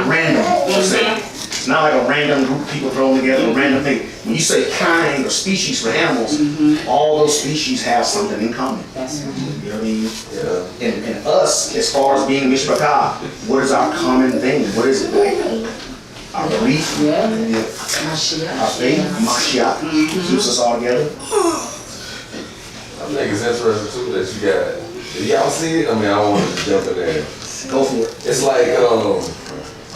C: random per se. It's not like a random group of people thrown together, a random thing. When you say kind or species for animals, all those species have something in common. You know what I mean? Yeah. And us, as far as being Mishpachah, what is our common thing? What is it like? Our belief, our faith, Mashiach, keeps us all together.
A: I think it's interesting too that you got. If y'all see it, I don't want to jump in there.
C: Go for it.
A: It's like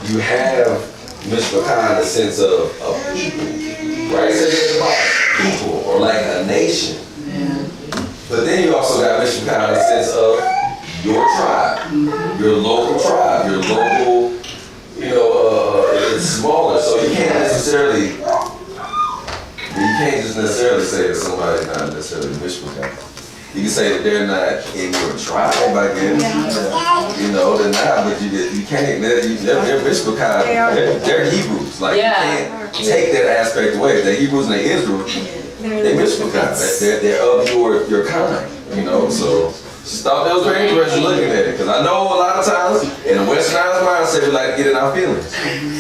A: you have Mishpachah in the sense of people, right? So it's about people or like a nation. But then you also got Mishpachah in the sense of your tribe, your local tribe, your local it's smaller, so you can't necessarily. You can't just necessarily say that somebody's not necessarily mishpachah. You can say that they're not in your tribe, I guess. You know, they're not, but you can't. They're mishpachah. They're Hebrews. Like you can't take that aspect away. They're Hebrews and they're Israel. They're mishpachah. They're of your kind. You know, so. Just thought that was very interesting looking at it, because I know a lot of times in a westernized mindset we like to get in our feelings,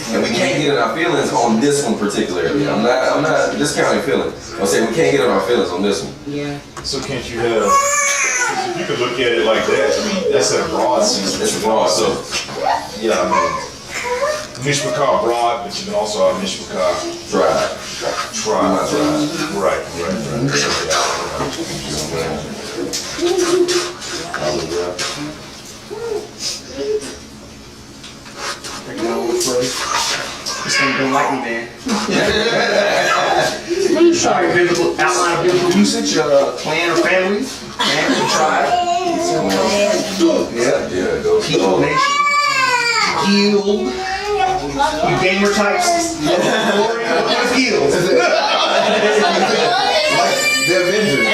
A: and we can't get in our feelings on this one particularly. I'm not discounting feelings. I'm saying we can't get in our feelings on this one.
K: Yeah.
J: So can't you have? If you could look at it like that, I mean, that's in a broad sense.
A: It's broad. So
J: yeah, I mean, mishpachah broad, but you can also have mishpachah
A: tribe.
J: Right.
C: This thing don't like me, man. Sorry, biblical outline of biblical usage, clan or family, tribe, people, nation, guild. You gamer types. What is guild?
A: The Avengers.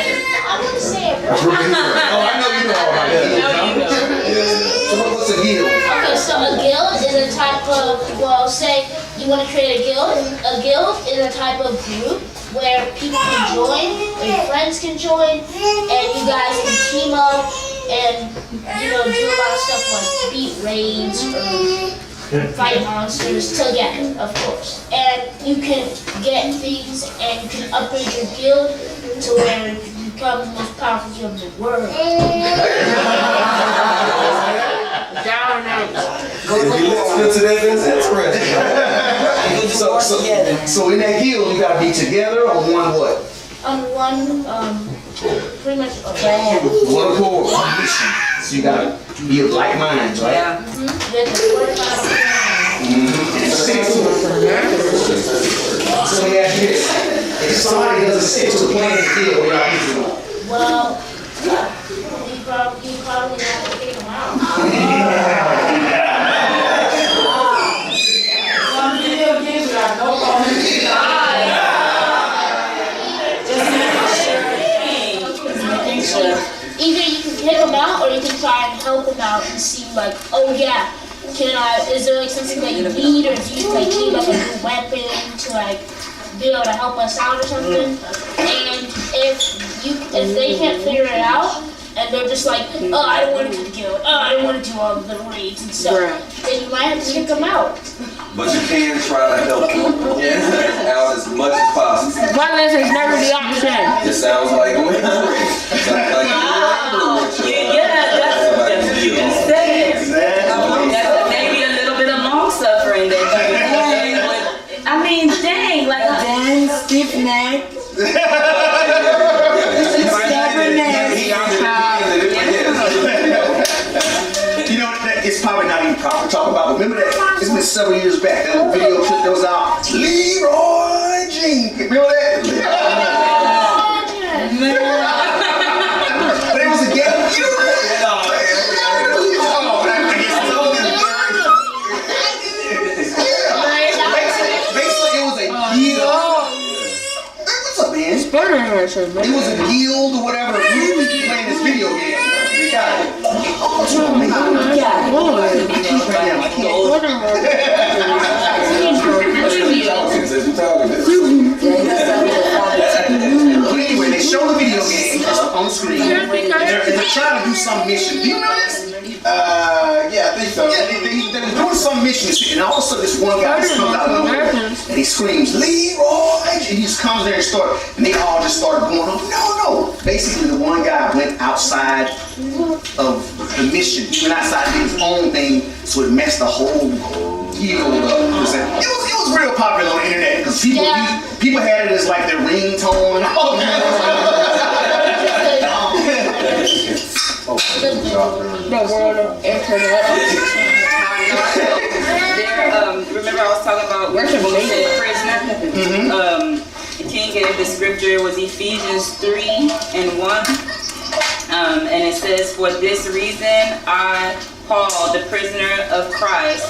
F: I wouldn't say it.
C: Oh, I know you know all about that. So what's a guild?
F: Okay, so a guild is a type of, well, say you want to create a guild. A guild is a type of group where people can join, or your friends can join, and you guys can team up and, you know, do a lot of stuff like beat raids or fight monsters together, of course. And you can get things and you can upgrade your guild to where you become the most powerful guild in the world.
A: If you listen to that, that's interesting.
C: So in that guild, you gotta be together on one what?
F: On one, pretty much
C: One accord, one mission. So you gotta be of like minds, right?
K: Yeah.
C: So let me ask you this. If somebody doesn't stick to the plan of the guild, what y'all do?
F: Well, you probably have to kick them out. Either you can kick them out or you can try and help them out and see like, oh yeah, is there like something that you need, or do you like need like a new weapon to like be able to help us out or something? And if they can't figure it out and they're just like, oh, I don't want to do the guild, oh, I don't want to do all the raids and stuff, then you might have to kick them out.
A: But you can try to help them out as much as possible.
F: Violence is never the option.
A: It sounds like that's
B: maybe a little bit of long suffering that you can. I mean, dang, like
K: Then stiff neck.
C: You know, it's probably not even proper to talk about. Remember that? It's been several years back. That little video clip that was out. Leroy Jenkins. Remember that? But it was a gay. Basically, it was a guild. What's up, man? It was a guild or whatever. We was playing this video game. We got it. Anyway, they show the video game on the screen. And they're trying to do some mission. Do you know this?
H: Yeah, I think so.
C: Yeah, they're doing some mission, and all of a sudden this one guy just comes out of nowhere and he screams, Leroy! And he just comes there and they all just started going, no. Basically, the one guy went outside of the mission. He went outside and did his own thing, so it messed the whole guild up. It was real popular on the internet because people had it as like their ringtone.
K: The world of internet.
B: Remember I was talking about worship the prisoner? The king gave the scripture was Ephesians 3:1. And it says, for this reason I, Paul, the prisoner of Christ,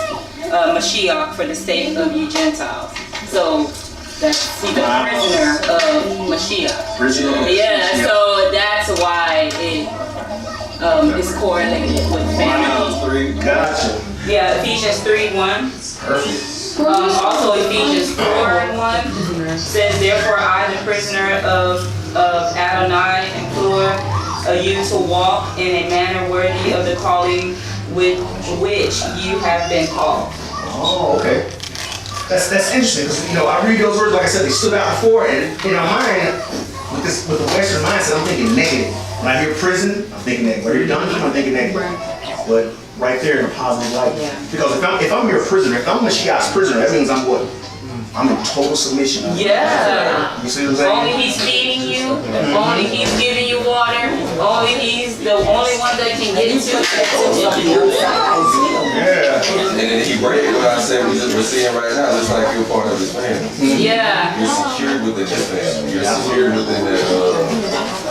B: Mashiach for the sake of you Gentiles. So that's he's a prisoner of Mashiach. Yeah, so that's why it is correlated with family.
C: Gotcha.
B: Yeah, Ephesians 3:1.
C: Perfect.
B: Also Ephesians 4:1 says, therefore I, the prisoner of Adonai, implore you to walk in a manner worthy of the calling with which you have been called.
C: Oh, okay. That's interesting because I read those words, like I said, they stood out before, and in our mind, with the Western mindset, I'm thinking negative. When I hear prison, I'm thinking negative. When I hear dungeon, I'm thinking negative. But right there in a positive light, because if I'm your prisoner, if I'm Mashiach's prisoner, that means I'm what? I'm in total submission.
B: Yeah.
C: You see what I'm saying?
B: Only he's feeding you. Only he's giving you water. Only he's the only one that can get to you.
C: Yeah.
A: And then he break what I said we're seeing right now, just like you're part of his family.
B: Yeah.
A: You're secured within his family. You're secured within that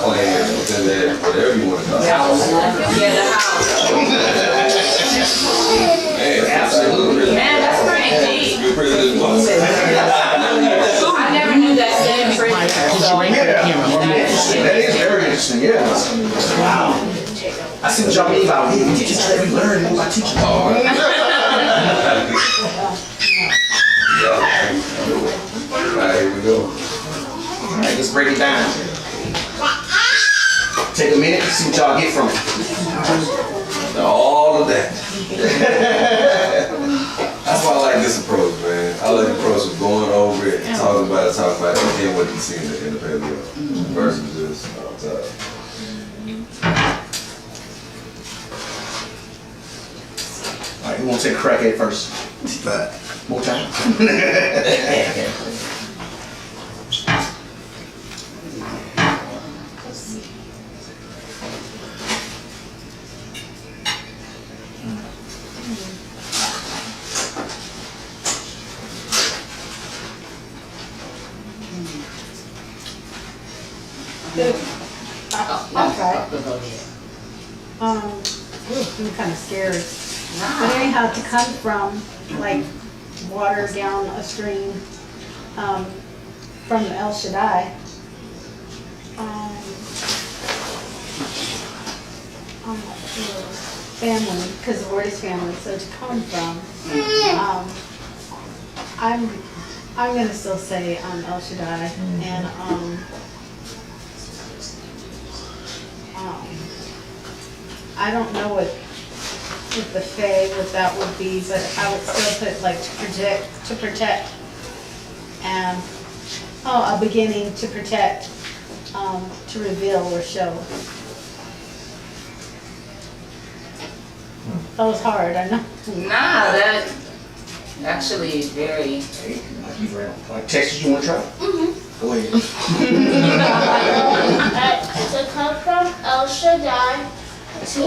A: clan, within that whatever you want to call it.
B: Yeah, the house.
A: Man, absolutely.
B: Man, that's pretty deep.
A: You're prison boss.
B: I never knew that said prison. So
C: That is very interesting, yeah. Wow. I see what y'all mean by we teach us that we learn and by teaching.
A: Oh, yeah. Alright, here we go.
C: Alright, let's break it down. Take a minute to see what y'all get from it.
A: All of that. That's why I like this approach, man. I like the approach of going over it, talking about it, and then what you see in the paleo versus just
C: Alright, who wants to take a crack at it first? More time.
G: Okay. I'm kind of scared. But anyhow, to come from, like, water down a stream from El Shaddai, family, because the word is family, so to come from, I'm going to still say El Shaddai, and I don't know what with the Fae, what that would be, but I would still put like to protect, and a beginning to protect, to reveal or show. That was hard, I know.
B: Nah, that actually is very.
C: Like Texas, you want to try? Go ahead.
F: To come from El Shaddai, to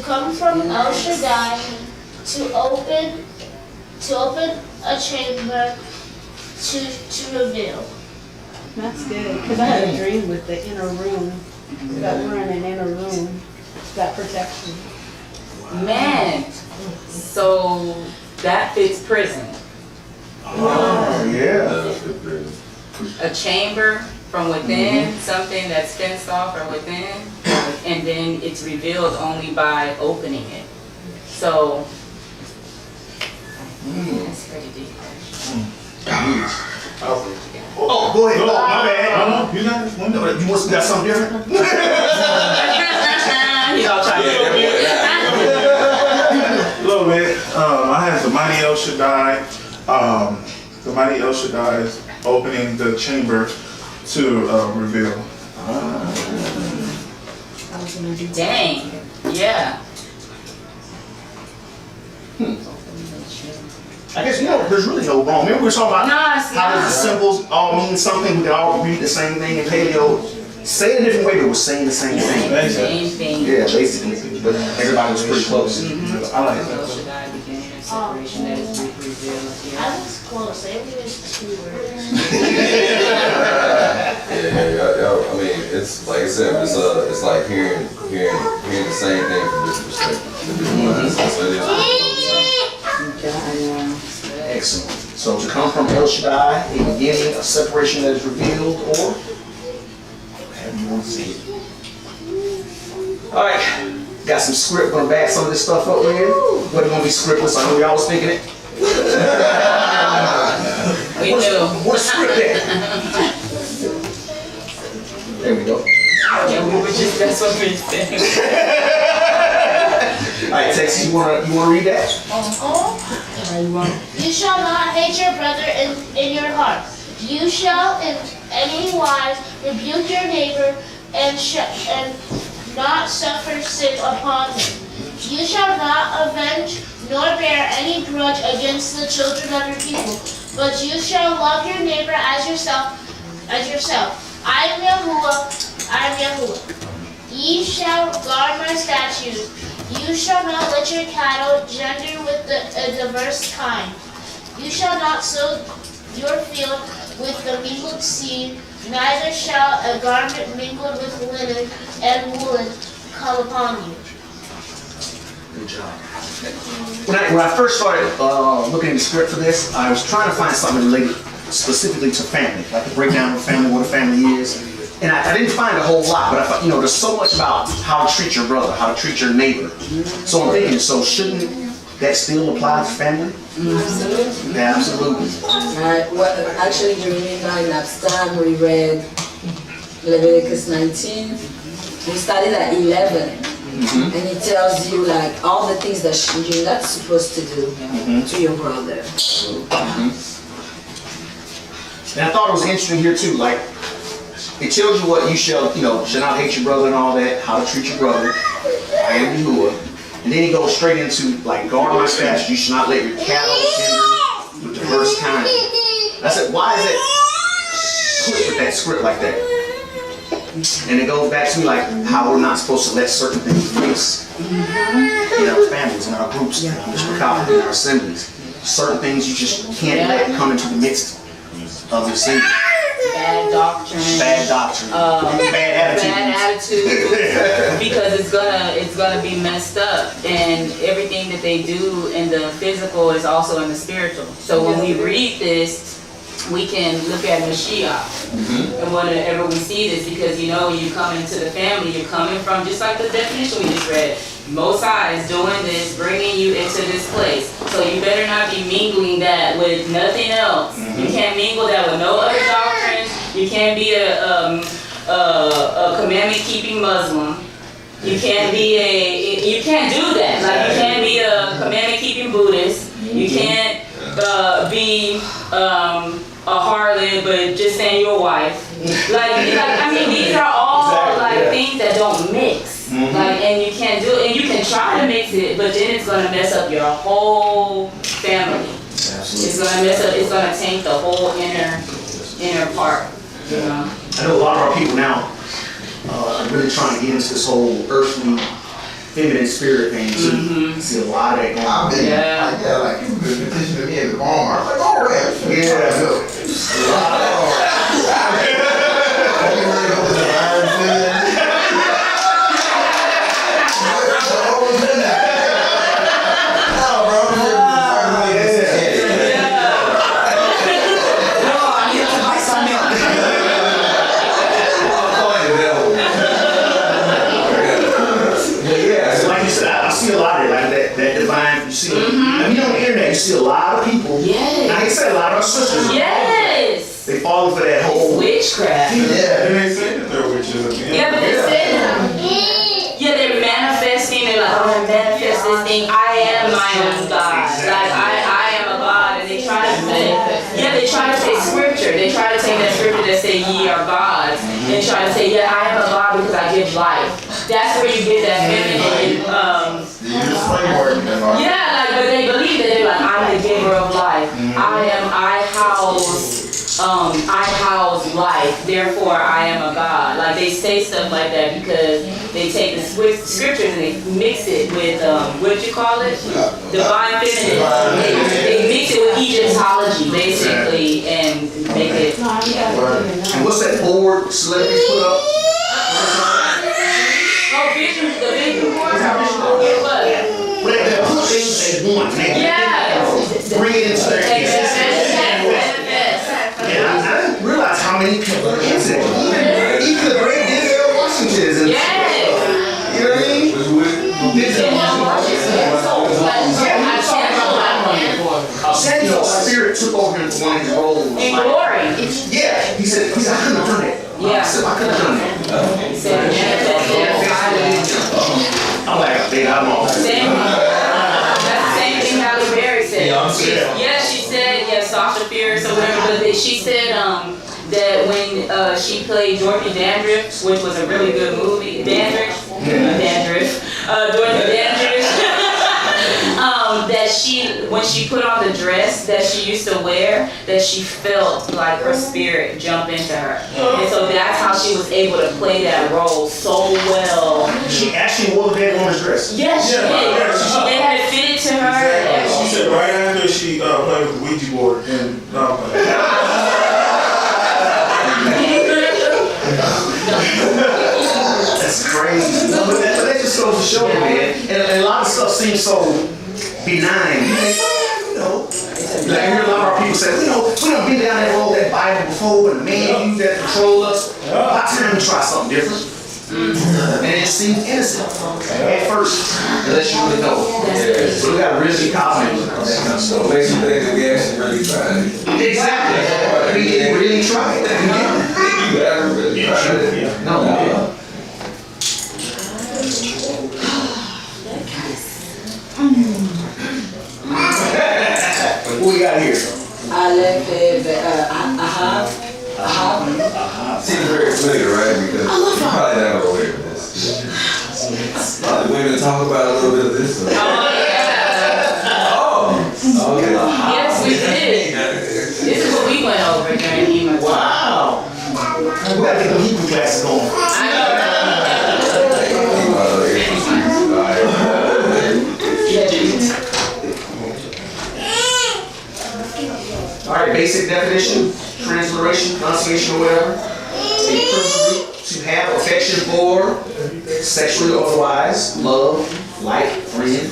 F: come from El Shaddai, to open a chamber, to reveal.
G: That's good, because I had a dream with the inner room, that we're in an inner room, that protection.
B: Man, so that fits prison.
C: Oh, yeah.
B: A chamber from within, something that's fenced off or within, and then it's revealed only by opening it. So, that's pretty deep.
C: Oh, go ahead. Oh, my bad.
E: You got this one.
C: You got something different?
B: He's all trying to
E: A little bit. I had the mighty El Shaddai. The mighty El Shaddai is opening the chamber to reveal.
B: Dang, yeah.
C: I guess, there's really no wrong. Remember we were talking about how does the symbols all mean something? We can all read the same thing in paleo. Say it a different way, but we're saying the same thing.
B: Same thing.
C: Yeah, basically. But everybody was pretty close. I like it.
B: Separation that is revealed here.
F: I was close. Everything is 2 words.
A: I mean, it's like I said, it's like hearing the same thing from different perspectives. So it is.
C: Excellent. So to come from El Shaddai, a beginning, a separation that is revealed, or however you want to see it. All right, got some script. Gonna back some of this stuff up here. But it's gonna be scriptless. I know y'all was thinking it.
B: We knew.
C: What's script at? There we go.
B: Yeah, we were just, that's what we said.
C: All right, Texas, you wanna read that?
F: You shall not hate your brother in your heart. You shall in any wise rebuke your neighbor and not suffer sin upon him. You shall not avenge nor bear any grudge against the children of your people, but you shall love your neighbor as yourself. I am Yahuwah. Ye shall guard my statutes. You shall not let your cattle gender with a diverse kind. You shall not sow your field with the mingled seed, neither shall a garment mingled with linen and woolen come upon you.
C: Good job. When I first started looking at the script for this, I was trying to find something related specifically to family, like the breakdown of family, what a family is. And I didn't find a whole lot, but I thought, there's so much about how to treat your brother, how to treat your neighbor. So I'm thinking, so shouldn't that still apply to family?
K: Absolutely.
C: Yeah, absolutely.
K: Well, actually, during line-up's time, we read Leviticus 19. We started at 11. And it tells you like all the things that you're not supposed to do to your brother.
C: And I thought it was interesting here too, like it tells you what you shall not hate your brother and all that, how to treat your brother. I am Yahuwah. And then he goes straight into like guard my statutes. You should not let your cattle tender with diverse kind. I said, why is it put with that script like that? And it goes back to like how we're not supposed to let certain things mix in our families, in our groups, in our assemblies. Certain things you just can't let come into the midst of the assembly.
B: Bad doctrine.
C: Bad
B: attitude. Because it's gonna be messed up, and everything that they do in the physical is also in the spiritual. So when we read this, we can look at Mashiach. And whenever we see this, because you come into the family, you're coming from, just like the definition we just read, Most High is doing this, bringing you into this place. So you better not be mingling that with nothing else. You can't mingle that with no other doctrines. You can't be a commandment-keeping Muslim. You can't do that. Like, you can't be a commandment-keeping Buddhist. You can't be a harlot, but just saying your wife. I mean, these are all like things that don't mix. And you can't do it, and you can try to mix it, but then it's gonna mess up your whole family. It's gonna mess up. It's gonna taint the whole inner part.
C: I know a lot of our people now are really trying to get into this whole earthly, feminine spirit thing too. I see a lot of that going on.
D: Like you could petition to me at the bar. I'm like, oh,
C: You see a lot of people.
B: Yes.
C: Like I said, a lot of our sisters.
B: Yes.
C: They fall for that whole
B: witchcraft.
E: And they say that they're witches again.
B: Yeah, but they say they're manifesting. They're like, I'm gonna manifest this thing. I am my own God. Like I am a God, and they try to say, they try to say scripture. They try to take that scripture that say ye are gods, and try to say, I am a God because I give life. That's where you get that feminine. But they believe that they're like, I'm the giver of life. I house life. Therefore, I am a God. Like they say stuff like that because they take the scriptures and they mix it with what you call it, divine feminine. They mix mix it with Egyptology, basically, and make it.
C: And what's that board celebrities put up?
B: Oh, vision, the vision board.
C: Where they put things they want.
B: Yeah.
C: Bring it into their I didn't realize how many people are into it. Even the great Denzel Washington is into it. You know what I mean? Denzel Washington. Spirit took over him for one of his roles.
B: In Glory.
C: Yeah, he said, I couldn't have done it.
B: Yeah.
C: I said, I could have done it.
B: He said,
C: I'm like, I'm all.
B: that's the same thing Halle Berry said. She said, Sasha Fierce or whatever, but she said that when she played Dorothy Dandridge, which was a really good movie, Dorothy Dandridge, that when she put on the dress that she used to wear, that she felt like her spirit jump into her. And so that's how she was able to play that role so well.
C: She actually wore the dead woman's dress?
B: Yes, she did. They had it fitted to her.
E: She said right after she played with the Ouija board and
C: That's crazy. But that just goes to show, man. And a lot of stuff seems so benign. Like I hear a lot of our people say, we don't been down that road, that Bible before, when the man used that to control us. By the time we try something different. And it seems innocent at first, unless you really know. So we gotta really be confident with that kind of stuff.
A: It makes you think that we actually really tried.
C: Exactly. We didn't really try it.
A: You ever really tried it?
C: No. What we got here?
A: Seems very familiar, right? Because you probably not aware of this. A lot of women talk about a little bit of this. Okay.
B: Yes, we did. This is what we went over during Hebrew.
C: Wow. We gotta get the Hebrew classes going. All right, basic definition, transliteration, pronunciation, or whatever. A person to have affection for, sexually or otherwise, love, like, friend,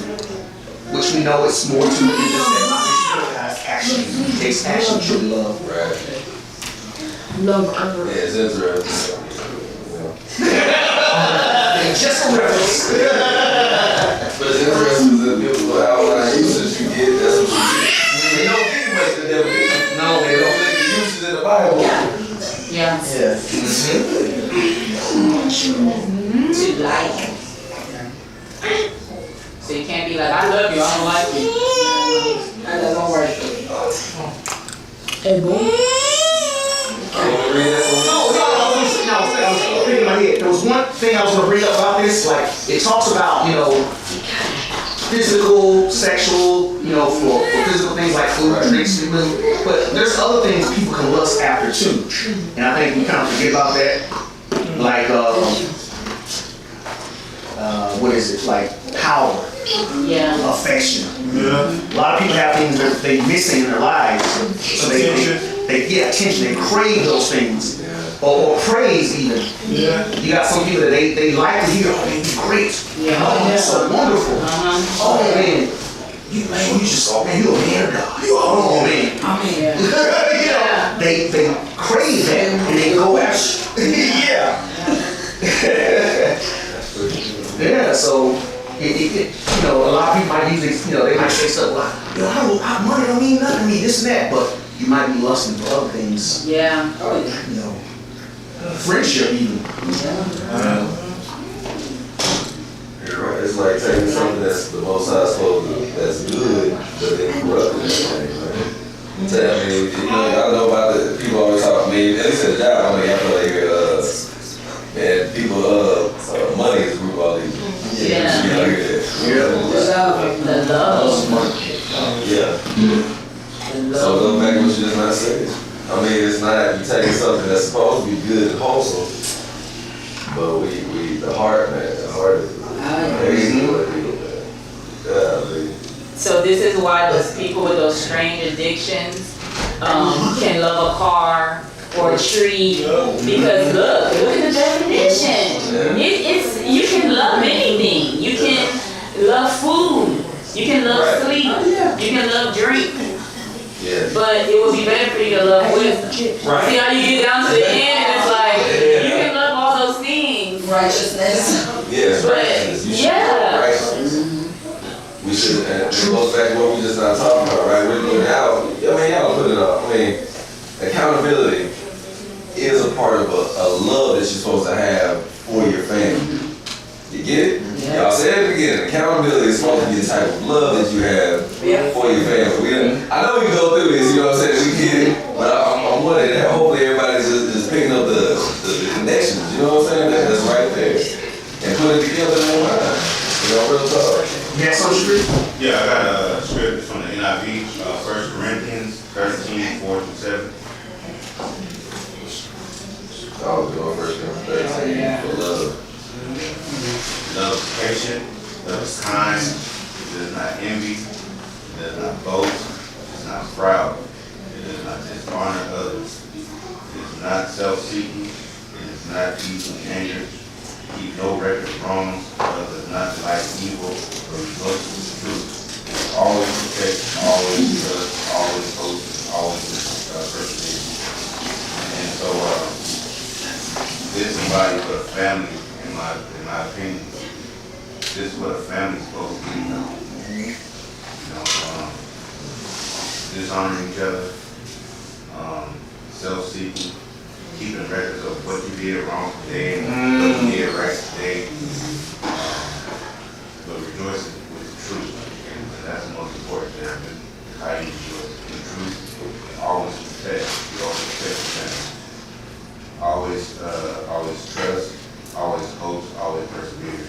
C: which we know it's more to it than just that action. It takes action to love.
A: Right.
I: Love.
A: Yeah, it's interesting.
C: Just a reference.
A: But it's interesting that people outline usage you get, that's what you get. They don't get much of them. No, they don't think the usage in the Bible.
B: Yeah. To like. So you can't be like, I love you, I don't like you. That doesn't work.
I: Hey, boy.
C: I was thinking in my head. There was one thing I was going to bring up about this. Like, it talks about, physical, sexual, for physical things like food, drinks, but there's other things people can lust after too. And I think we kind of forget about that. Like, what is it? Like power, affection. A lot of people have things that they're missing in their lives. So they attention, they crave those things. Or praise even. You got some people that they like to hear, oh man, you're great. Oh, that's so wonderful. Oh man, you just, oh man, you're a man of God. Oh man. They crave that and they go after. So a lot of people might use it, they might say stuff like, money don't mean nothing to me, this and that, but you might be lusting for other things. Friendship even.
A: You're right. It's like taking something that's the Most High supposed to, that's good, but then corrupting everything, right? I know about the people always talk. At least at the job, I feel like and people money is group all these.
B: The love.
A: So go back to what you just not said. It's not, you taking something that's supposed to be good and wholesome, but the heart, man, the heart is crazy what people, man.
B: So this is why those people with those strange addictions can love a car or a tree, because look at the definition. It's you can love anything. You can love food. You can love sleep. You can love drink.
A: Yeah.
B: But it would be better for you to love wisdom.
A: Right.
B: See how you get down to the end and it's like you can love all those things.
K: Righteousness.
A: Yeah,
B: But
A: righteousness. You should
B: yeah.
A: love righteousness. We should, and it goes back to what we just started talking about, right? We're doing now. I mean, y'all put it up. I mean, accountability is a part of a love that you're supposed to have for your family. You get it? Y'all said it again. Accountability is supposed to be the type of love that you have for your family. I know we go through this, you know what I'm saying? We get it, but I'm wondering that hopefully everybody's just picking up the connections, you know what I'm saying? That's right there. And put it together in their mind. You know, real talk.
C: Yeah, so script.
H: Yeah, I got a script from the NIV, 1 Corinthians 13, 4-7.
A: I was doing 1 Corinthians 13 for love.
H: Love is patient, love is kind, it does not envy, it does not boast, it is not proud, it does not dishonor others, it is not self-seeking, it is not easily angered, keep no record of wrongs, love does not delight in evil, but rejoices in the truth, always protect, always trust, always hope, always persevere. And so this embodies what a family, in my opinion, this is what a family's supposed to be, you know, dishonoring each other, self-seeking, keeping records of what you did wrong today and what you did right today, but rejoicing with the truth, and that's the most important thing. How you rejoice in the truth, always protect, you always protect the family, always trust, always hope, always persevere.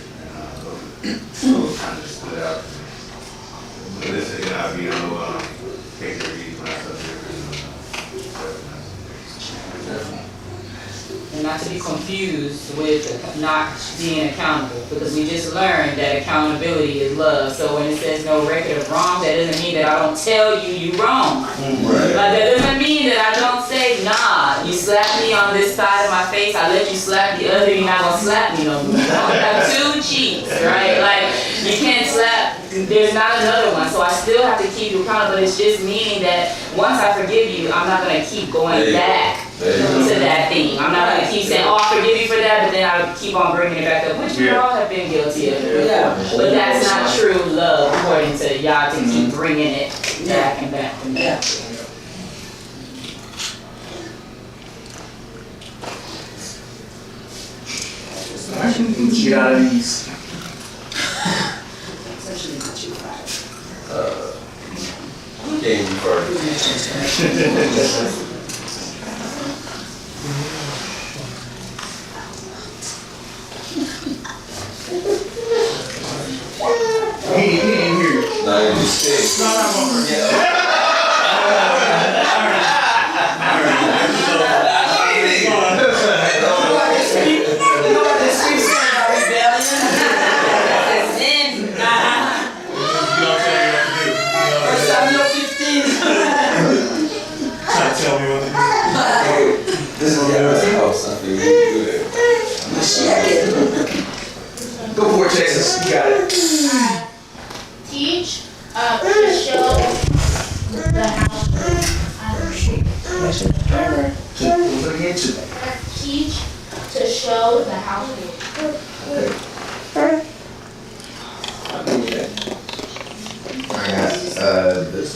H: Those kind of stood out to me. But this is gonna be a little KJV when I said
B: And not to be confused with not being accountable, because we just learned that accountability is love. So when it says no record of wrong, that doesn't mean that I don't tell you wrong.
A: Right.
B: Like that doesn't mean that I don't say, nah, you slapped me on this side of my face, I let you slap the other, you're not gonna slap me no more. I have two cheeks, right? Like you can't slap, there's not another one. So I still have to keep you accountable. It's just meaning that once I forgive you, I'm not gonna keep going back to that thing. I'm not gonna keep saying, oh, I forgive you for that, but then I'll keep on bringing it back up, which we all have been guilty of. But that's not true love, according to Yah, to keep bringing it back and back and back.
C: Get out of these.
A: Came first.
C: He didn't hear you.
A: Now you just stay.
E: Tell me what to do.
A: This is Yah's house. I feel really good.
C: Go for it, Texas. You got it.
F: Teach to show the house. Teach to show the household.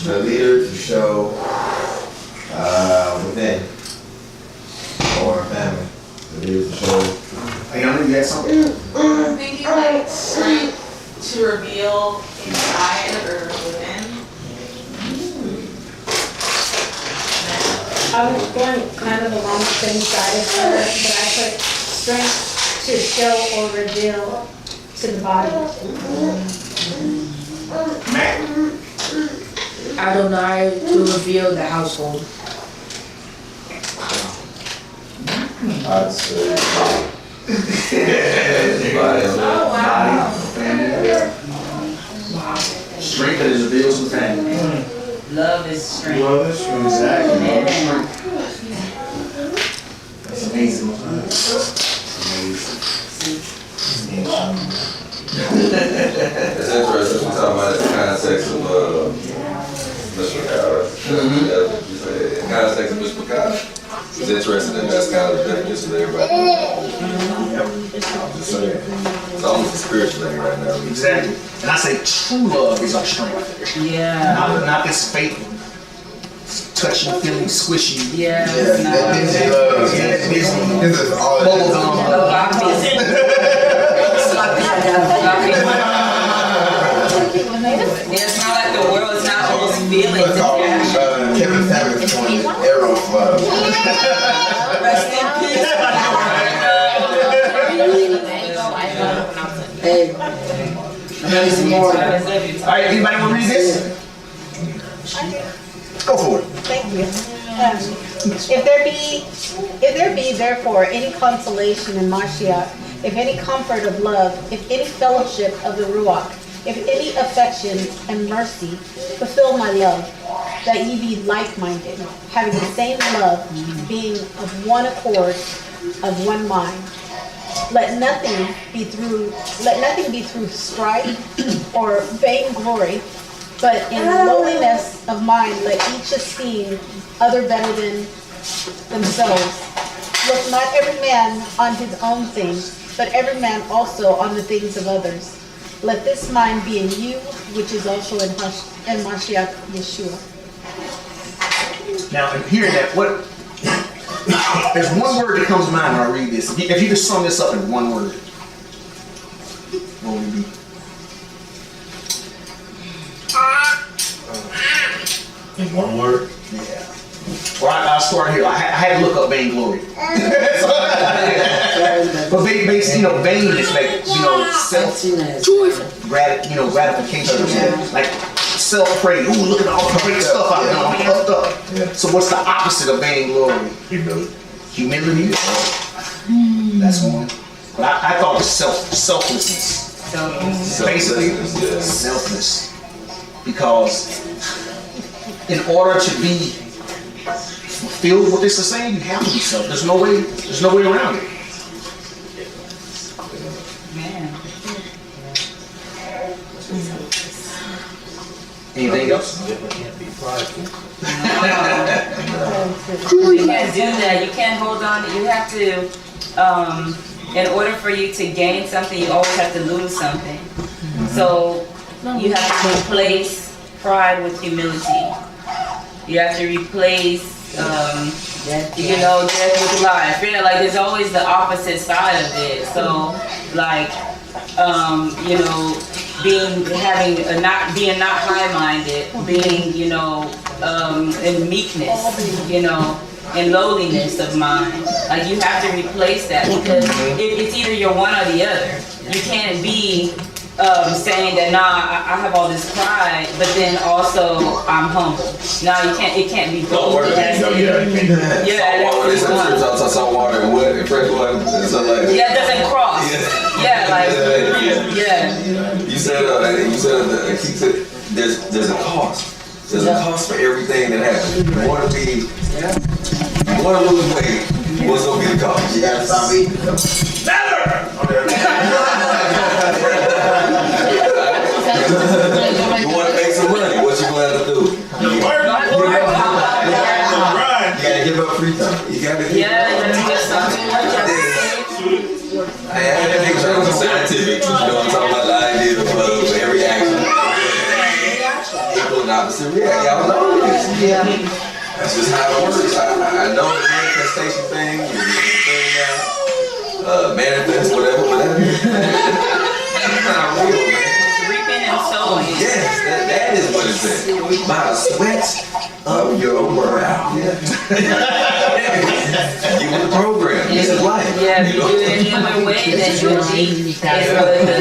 L: The leader to show within or family. The leader to show.
C: Hey, I know you had something.
M: I'm thinking like strength to reveal inside or within.
G: I was going kind of along the same side as her, but I put strength to show or reveal to the body.
I: Adonai to reveal the household.
L: I'd say.
A: Body.
M: Oh wow.
C: Strength that is revealed to the family.
B: Love is strength.
E: Love is true.
C: Exactly.
B: Amen.
C: That's amazing.
A: It's interesting we're talking about the context of Mr. Picard. The context of Mr. Picard. It's interesting that that's kind of the definition that everybody knows. I'm just saying. It's almost a spiritual thing right now.
C: Exactly. And I say true love is our strength.
B: Yeah.
C: Not this fake touching, feeling, squishy.
B: Yeah.
L: That Disney love. This is all it is.
B: It's not like the world is not always feeling.
L: It's called Kevin Samuels point Arrow Love.
K: Rest in peace. Hey, there's more.
C: All right, anybody want to read this? Go for it.
G: Thank you. If there be therefore any consolation in Mashiach, if any comfort of love, if any fellowship of the Ruach, if any affection and mercy, fulfill my love, that ye be like-minded, having the same love, being of one accord, of one mind. Let nothing be through strife or vainglory, but in lowliness of mind let each esteem other better than themselves. Look not every man on his own things, but every man also on the things of others. Let this mind be in you, which is also in Mashiach Yeshua.
C: Now, in hearing that, there's one word that comes to mind when I read this. If you could sum this up in one word, what would it be?
J: In one word?
C: Yeah. Well, I'll start here. I had to look up vainglory. But basically, vain is like, gratification. Like self-praise. Ooh, look at all the great stuff out there. I'm puffed up. So what's the opposite of vainglory? Humility. That's one. But I thought it was selflessness. Basically, selfless. Because in order to be fulfilled what this is saying, you have to be self. There's no way around it. Anything else?
B: You can't do that. You can't hold on. You have to, in order for you to gain something, you always have to lose something. So you have to replace pride with humility. You have to replace, death with life. Yeah, like there's always the opposite side of it. So, like, being not high-minded, being in meekness, in lowliness of mind. Like you have to replace that because it's either you're one or the other. You can't be saying that I have all this pride, but then also I'm humble. No, you can't. It can't be both. It has to be.
A: Salt water and what? And fresh water.
B: Yeah, it doesn't cross. Yeah,
A: You said there's a cost. There's a cost for everything that happens. You want to lose weight. What's gonna be the cost?
L: You gotta stop eating.
A: Never. You want to make some money. What you gonna have to do? You gotta give up free time. You gotta give up. I think that was scientific. You know what I'm talking about? The idea of every action. Equal and opposite react. Y'all know this. That's just how it works. I know the manifestation thing. Manifest, whatever. It's not real, man.
B: Reaping and sowing.
A: Yes, that is what it says. By the sweat of your brow. You in the program. This is life.
B: Yeah, if you do it any other way, then you'll cheat. That's what the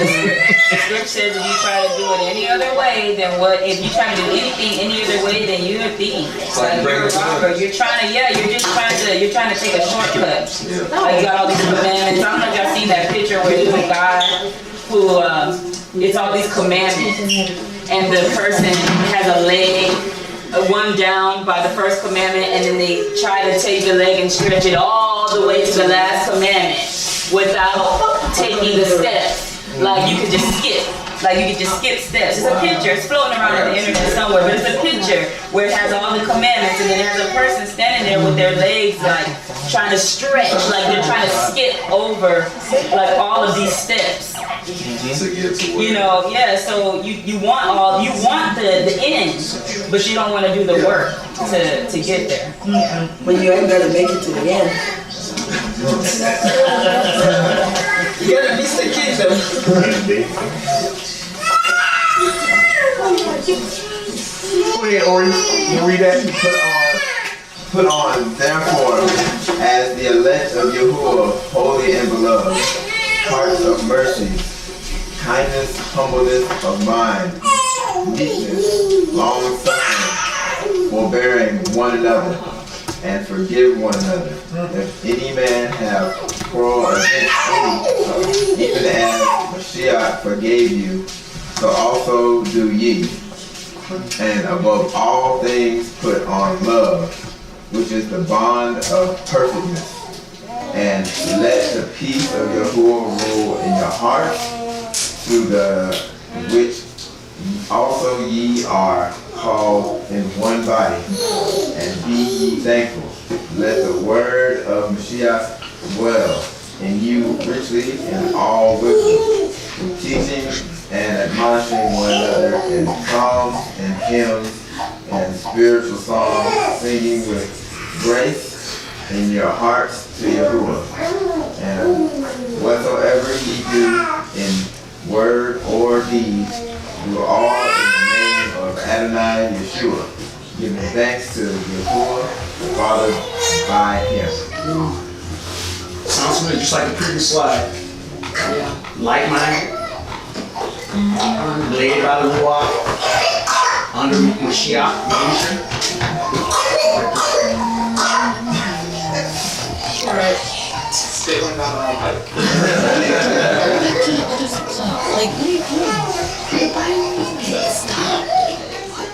B: scripture says. If you try to do it any other way, then what? If you try to do anything any other way, then you're a thief. Like you're a robber. You're trying to take a shortcut. Like you got all these commandments. I don't know if y'all seen that picture where there's a guy who it's all these commandments. and the person has a leg, one down by the first commandment, and then they try to take the leg and stretch it all the way to the last commandment without taking the steps. Like you could just skip. Like you could just skip steps. It's a picture. It's floating around on the internet somewhere, but it's a picture where it has all the commandments, and then it has a person standing there with their legs like trying to stretch, like they're trying to skip over like all of these steps. You know, yeah. So you want the end, but you don't want to do the work to get there.
K: But you ain't gonna make it to the end. You gotta miss the kingdom.
L: Go ahead, Ori. You read that? Put on, therefore, as the elect of Yahuwah, holy and beloved, hearts of mercy, kindness, humbleness of mind, meekness, long-suffering, forbearing one another, and forgive one another. If any man have quarrel against any, even as Mashiach forgave you, so also do ye. And above all things put on love, which is the bond of perfectness. And let the peace of Yahuwah rule in your hearts, through the which also ye are called in one body, and be ye thankful. Let the word of Mashiach dwell in you richly in all wisdom, teaching and admonishing one another in psalms and hymns and spiritual songs, singing with grace in your hearts to Yahuwah. And whatsoever ye do in word or deed, do all in the name of Adonai Yeshua, giving thanks to Yahuwah, the Father, by him.
C: Sounds familiar, just like the previous slide. Like-minded, led by the Ruach, under Mashiach, Yeshua.
K: All right.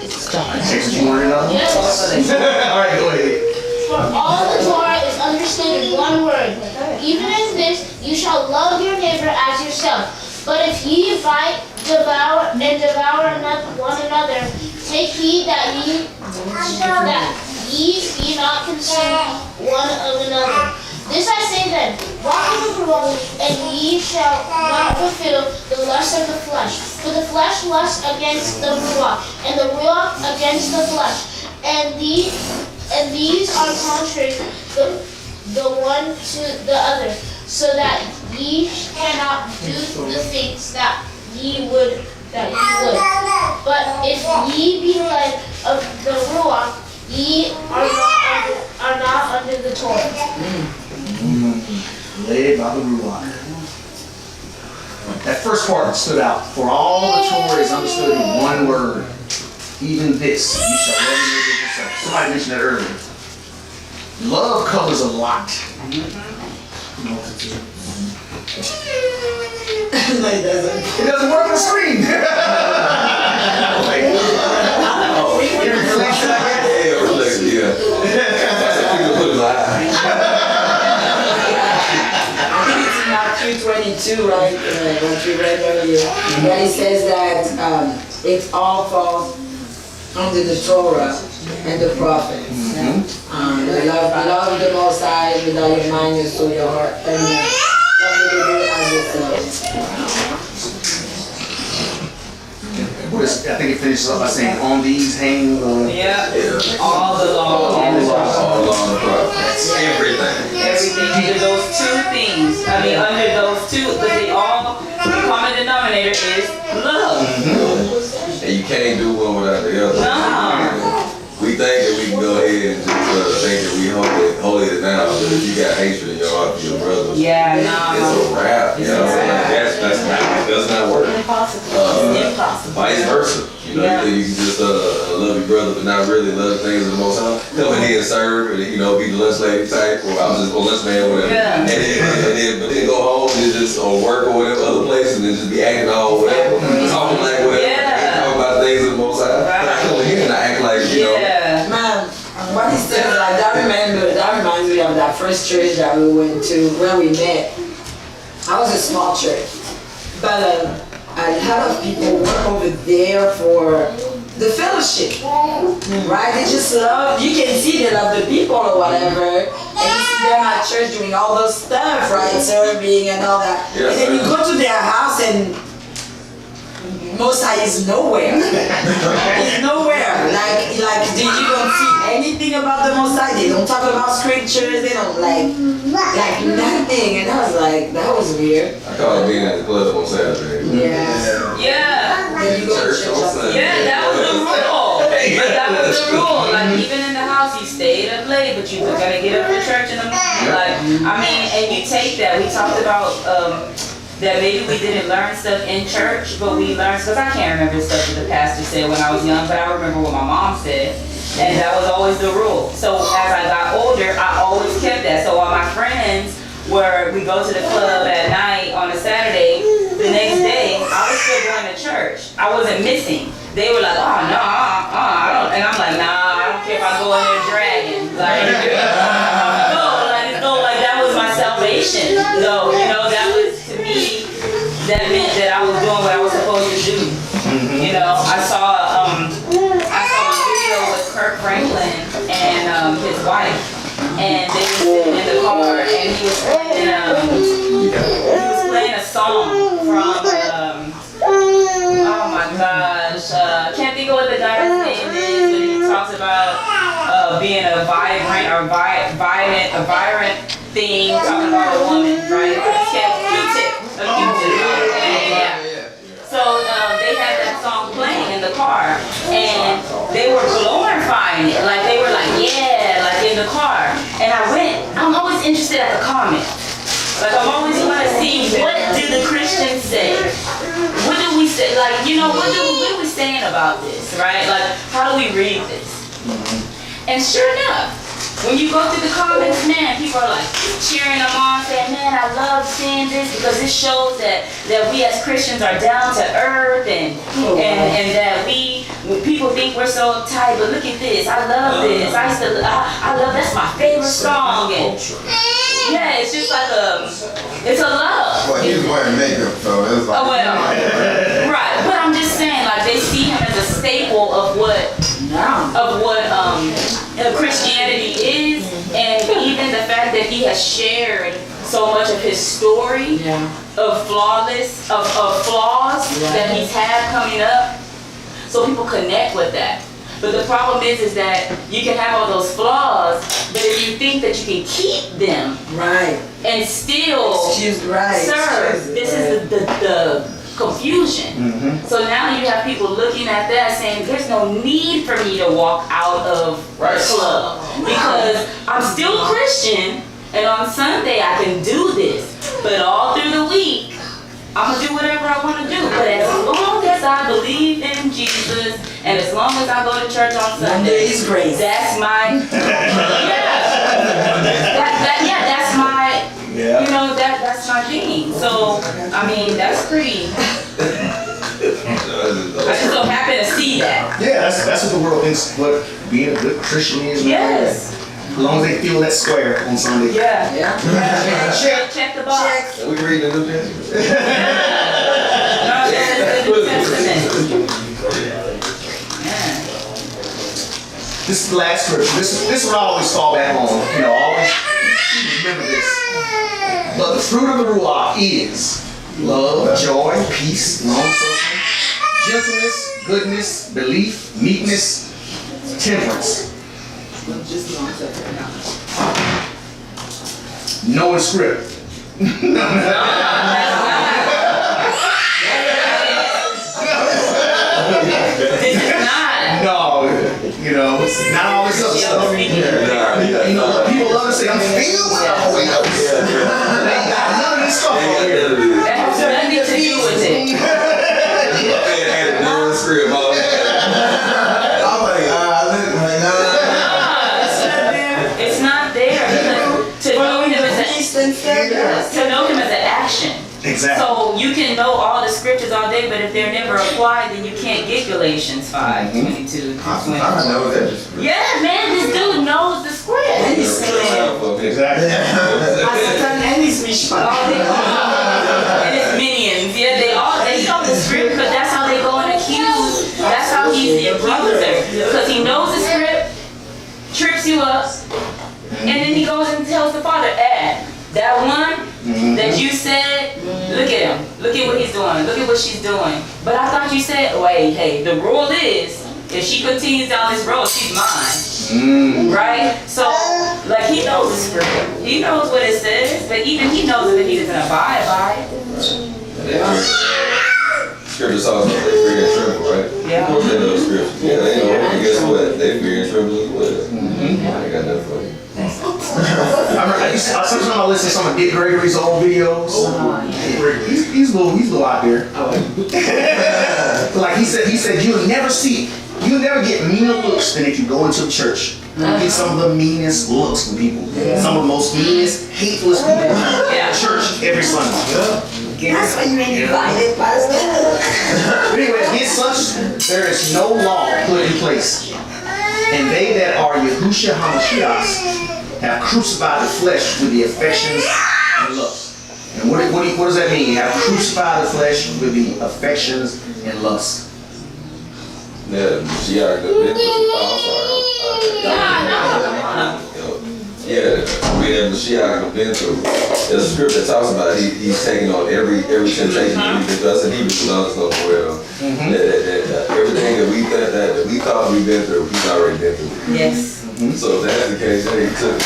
C: Stop. You want to know?
F: Yes.
C: All right, go ahead.
F: For all the Torah is understood in one word. Even in this, you shall love your neighbor as yourself. But if ye fight, devour one another, take heed that ye be not consumed one of another. This I say then, walk in the Ruach, and ye shall not fulfill the lust of the flesh. For the flesh lusts against the Ruach, and the Ruach against the flesh. And these are contrary the one to the other, so that ye cannot do the things that ye would. But if ye be led of the Ruach, ye are not under the Torah.
C: Led by the Ruach. That first part stood out. For all the Torah is understood in one word. Even this, you shall love your neighbor as yourself. Somebody mentioned that earlier. Love covers a lot. Multitude. It doesn't work on the screen.
K: Matthew 22, right? What we read earlier. Where it says that it all falls under the Torah and the prophets. Love the Most High with all your mind, your soul, your heart, and love your neighbor as yourself.
C: I think it finishes up by saying, on these hang
B: all the law and the prophets.
A: All the law and the prophets. Everything.
B: Everything under those two things. I mean, under those two, but the common denominator is love.
A: And you can't do one without the other.
B: No.
A: We think that we can go ahead and just think that we hold it down, but if you got hatred in your heart for your brother, it's a wrap. You know what I'm saying? That's not work.
B: Impossible.
A: Vice versa. You know, you can just love your brother, but not really love the things of the Most High. Come in here and serve, and be the lunch lady type, or I was just lunch man, whatever. Yeah. But then go home and just or work or whatever other places, and just be acting all whatever, talking like whatever, talking about things act like, you know.
B: Yeah.
K: Man, what he said, like, that reminds me of that first church that we went to when we met. I was a small church, but a lot of people work over there for the fellowship, right? They just love, you can see they love the people or whatever, and you see them at church doing all those stuff, right? Serving and all that.
A: Yeah,
K: and then you go to their house and Most High is nowhere. He's nowhere. Like you don't see anything about the Most High. They don't talk about scriptures. They don't like nothing. And I was like, that was weird.
A: I call it being at the club on Saturday.
K: Yeah.
B: Yeah.
K: Then you go to church on Sunday.
B: Yeah, that was the rule. But that was the rule. Like even in the house, you stayed up late, but you were gonna get up for church in the morning. Like I mean, and you take that. We talked about that maybe we didn't learn stuff in church, but we learned, because I can't remember stuff that the pastor said when I was young, but I remember what my mom said, and that was always the rule. So as I got older, I always kept that. So while my friends we go to the club at night on a Saturday, the next day, I was still going to church. I wasn't missing. They were like, oh, no, I don't, and I'm like, nah, I don't care if I go in there dragging. Like, like that was my salvation. So, you know, that was, to me, that meant that I was doing what I was supposed to do. You know, I saw a video with Kirk Franklin and his wife, and they were sitting in the car, and he was playing a song from oh my gosh, can't think of what the guy's name is, but he talks about being a vibrant thing, talking about a woman, right? A Q-tip. Yeah. So they had that song playing in the car, and they were glorifying it. Like they were like, yeah, like in the car. And I'm always interested at the comments. Like I'm always want to see, what do the Christians say? What do we say? Like, you know, what are we saying about this, right? Like, how do we read this? And sure enough, when you go through the comments, man, people are like cheering them on, saying, man, I love seeing this because this shows that we as Christians are down to earth and that people think we're so uptight, but look at this, I love this. I love, that's my favorite song. And yeah, it's just like it's a love.
L: Well, he's wearing makeup, so it's like.
B: Oh, well, right. But I'm just saying, like, they see him as a staple of what Christianity is, and even the fact that he has shared so much of his story of flaws that he's had coming up, so people connect with that. But the problem is that you can have all those flaws, but if you think that you can keep them and still serve, this is the confusion. So now you have people looking at that saying, there's no need for me to walk out of the club because I'm still a Christian, and on Sunday I can do this, but all through the week I'm gonna do whatever I want to do. But as long as I believe in Jesus, and as long as I go to church on Sunday, that's my that's my you know, that's my thing. So I mean, that's pretty. I just so happen to see that.
C: Yeah, that's what the world thinks what being a good Christian is.
B: Yes.
C: As long as they feel that square on Sunday.
B: Yeah. Check the box.
A: Are we reading the New Testament?
B: No, that's the New Testament.
C: This is the last scripture. This is what I always fall back on. You know, always remember this. But the fruit of the Ruach is love, joy, peace, long-suffering, gentleness, goodness, belief, meekness, temperance. Knowing script. No, you know, it's not all this other stuff. You know, people love to say, I'm filled with the Holy Ghost. They ain't got none of this stuff over here.
B: That has nothing to do with it. It's not there. To know him as an action.
C: Exactly.
B: So you can know all the scriptures all day, but if they're never applied, then you can't get Galatians 5:22.
L: I know that.
B: Yeah, man, this dude knows the script.
C: Exactly.
K: And his mishpat.
B: And his minions, yeah, they know the script because that's how they go and accuse. That's how he's the accuser. Because he knows the script, trips you up, and then he goes and tells the father, that one that you said, look at him. Look at what he's doing. Look at what she's doing. But I thought you said, wait, hey, the rule is, if she continues down this road, she's mine. Right? So, like, he knows the script. He knows what it says, but even he knows that he doesn't abide by it.
A: Scripture talks about they fear and tremble, right?
B: Yeah.
A: Of course they know the scripture. Yeah, they know. And guess what? They fear and tremble as well. I got nothing for you.
C: Sometimes I listen to some of Dick Gregory's old videos. He's a little out there. Like he said, you'll never get meaner looks than if you go into the church. You get some of the meanest looks from people. Some of the most meanest, hatefulest people at church every Sunday.
K: That's when you're invited, Pastor.
C: But anyway, against such, there is no law put in place. And they that are Yahushua HaMashiach have crucified the flesh with the affections and lust. And what does that mean? Have crucified the flesh with the affections and lust.
A: Yeah, Mashiach, we have Mashiach been through. There's a script that talks about he's taking on every temptation that we've been through. I said he was on us nowhere. Everything that we thought we've been through, he's already been through.
B: Yes.
A: So if that's the case, he took.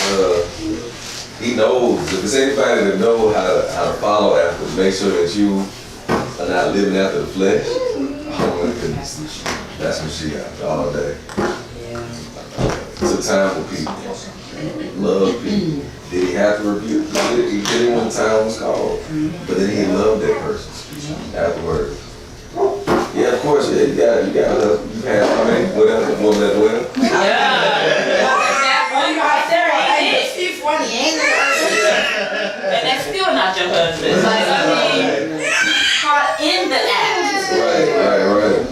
A: He knows. If there's anybody that knows how to follow after, make sure that you are not living after the flesh. Oh my goodness, that's Mashiach all day. Took time for people. Love people. Did he have to rebuke? He did it when the time was called. But then he loved that person afterwards. Yeah, of course, you had how many? Whatever, woman that went.
B: That one right there ain't it. And that's still not your husband. Like, I mean, caught in the act.
A: Right.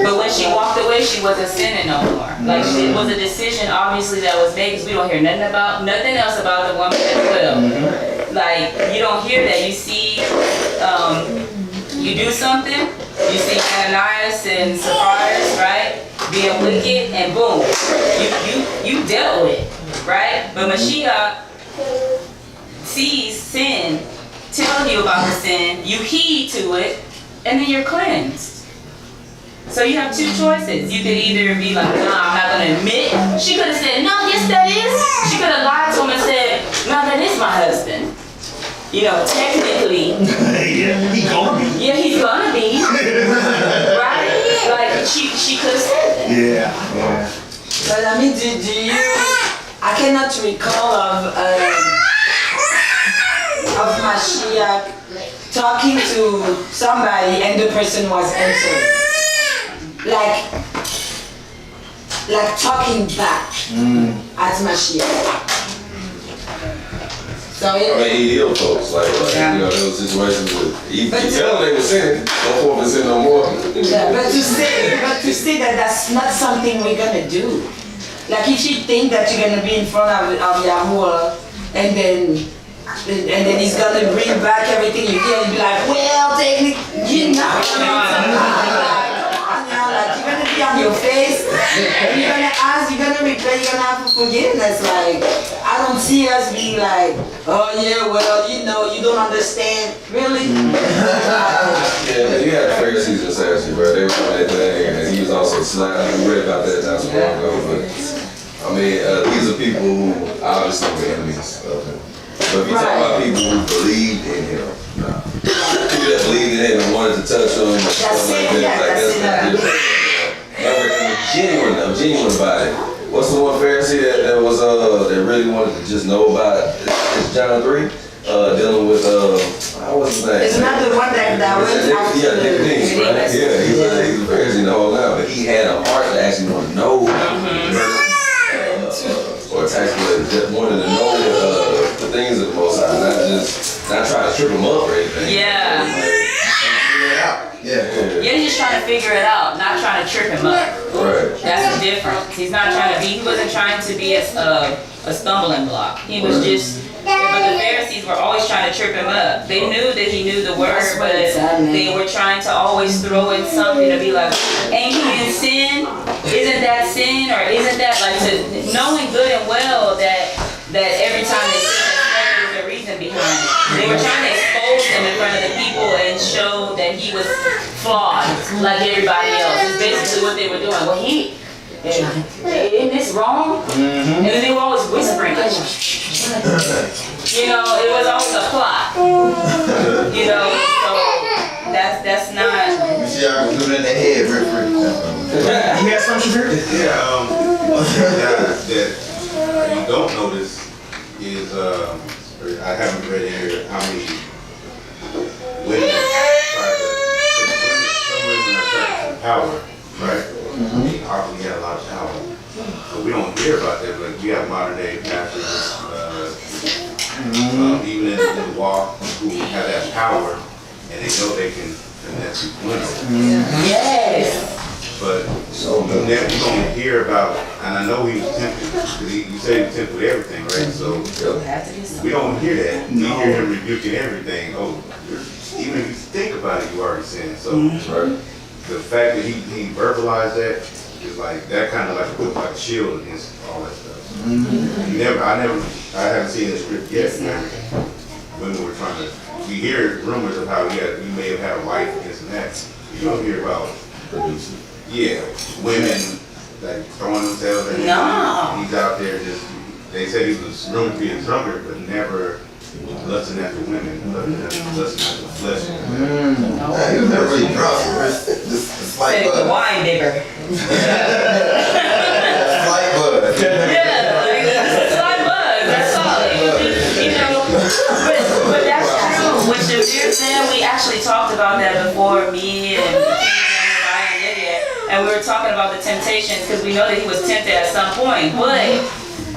B: But when she walked away, she wasn't sinning no more. Like, it was a decision, obviously, that was made, because we don't hear nothing else about the woman as well. Like, you don't hear that. You see, you do something, you see Ananias and Sapphira, right? Being wicked, and boom, you dealt with it, right? But Mashiach sees sin, tells you about the sin, you heed to it, and then you're cleansed. So you have two choices. You could either be like, nah, I'm not gonna admit. She could have said, no, yes that is. She could have lied to him and said, no, that is my husband. You know, technically.
C: He's gonna be.
B: Yeah, he's gonna be. Right? Like, she could have said that.
C: Yeah.
K: But I mean, do you? I cannot recall of Mashiach talking to somebody and the person was answering. Like talking back at Mashiach. So
A: I mean, he healed folks. Like you know, there was situations where he tell them they were sinning, don't forth and sin no more.
K: Yeah, but to say that that's not something we're gonna do. Like if you think that you're gonna be in front of Yahuwah and then he's gonna bring back everything you did and be like, well, technically, you know. Like you're gonna be on your face, and you're gonna ask, you're gonna repent, you're gonna have forgiveness. Like I don't see us being like, oh yeah, well you know you don't understand, really.
A: Yeah, you had the Pharisees and Sadducees, bro. They were doing that thing, and he was also slapped. We read about that not so long ago, but I mean, these are people who obviously were enemies of him. But if you talk about people who believed in him, people that believed in him and wanted to touch him, stuff like that, that's not different. I'm genuine about it. What's the one Pharisee that was that really wanted to just know about? It's John 3, dealing with what's his name?
K: It's not the one that went out to the
A: Nicodemus, right? Yeah, he's a Pharisee the whole time, but he had a heart to actually want to know, or tax collector that wanted to know the things of the Most High, not try to to trip him up or anything.
B: Yeah.
L: Yeah.
B: Yeah, he's just trying to figure it out, not trying to trip him up.
A: Right.
B: That's the difference. He wasn't trying to be a stumbling block. He was just, but the Pharisees were always trying to trip him up. They knew that he knew the word, but they were trying to always throw in something to be like, ain't he in sin? Isn't that sin? Or isn't that like, knowing good and well that every time they sin, there's a reason behind it. They were trying to expose him in front of the people and show that he was flawed like everybody else. It's basically what they were doing. Well, isn't this wrong? And then they were always whispering. You know, it was always a plot. You know, so that's not.
L: You see, I can do it in the head very quick.
C: You had something, Shabir?
H: Yeah, one thing that you don't notice is, I haven't read in here how many women try to, some women are trying to power, right? Obviously, had a lot of power. But we don't hear about that, but we have modern day pastors, even in the walk, who have that power, and they know they can finesse these women.
B: Yes.
H: But you don't hear about, and I know he was tempted, because you say he was tempted with everything, right? So we don't hear that. We hear him rebuking everything. Oh, even if you think about it, you already sinned. So the fact that he verbalized that is like, that kind of like put like a shield against all that stuff. I haven't seen the script yet. Women were trying to, we hear rumors of how he may have had a wife and this and that. You don't hear about women like throwing themselves at him.
B: No.
H: He's out there just, they said he was rumored to be a drunkard, but never lusting after women, lusting after flesh.
L: He was never really drunk. Just a slight buzz.
B: Wine bigger.
L: Slight buzz.
B: Slight buzz, that's all. You know, but that's true. What Shabir said, we actually talked about that before, me and we were talking about the temptations, because we know that he was tempted at some point, but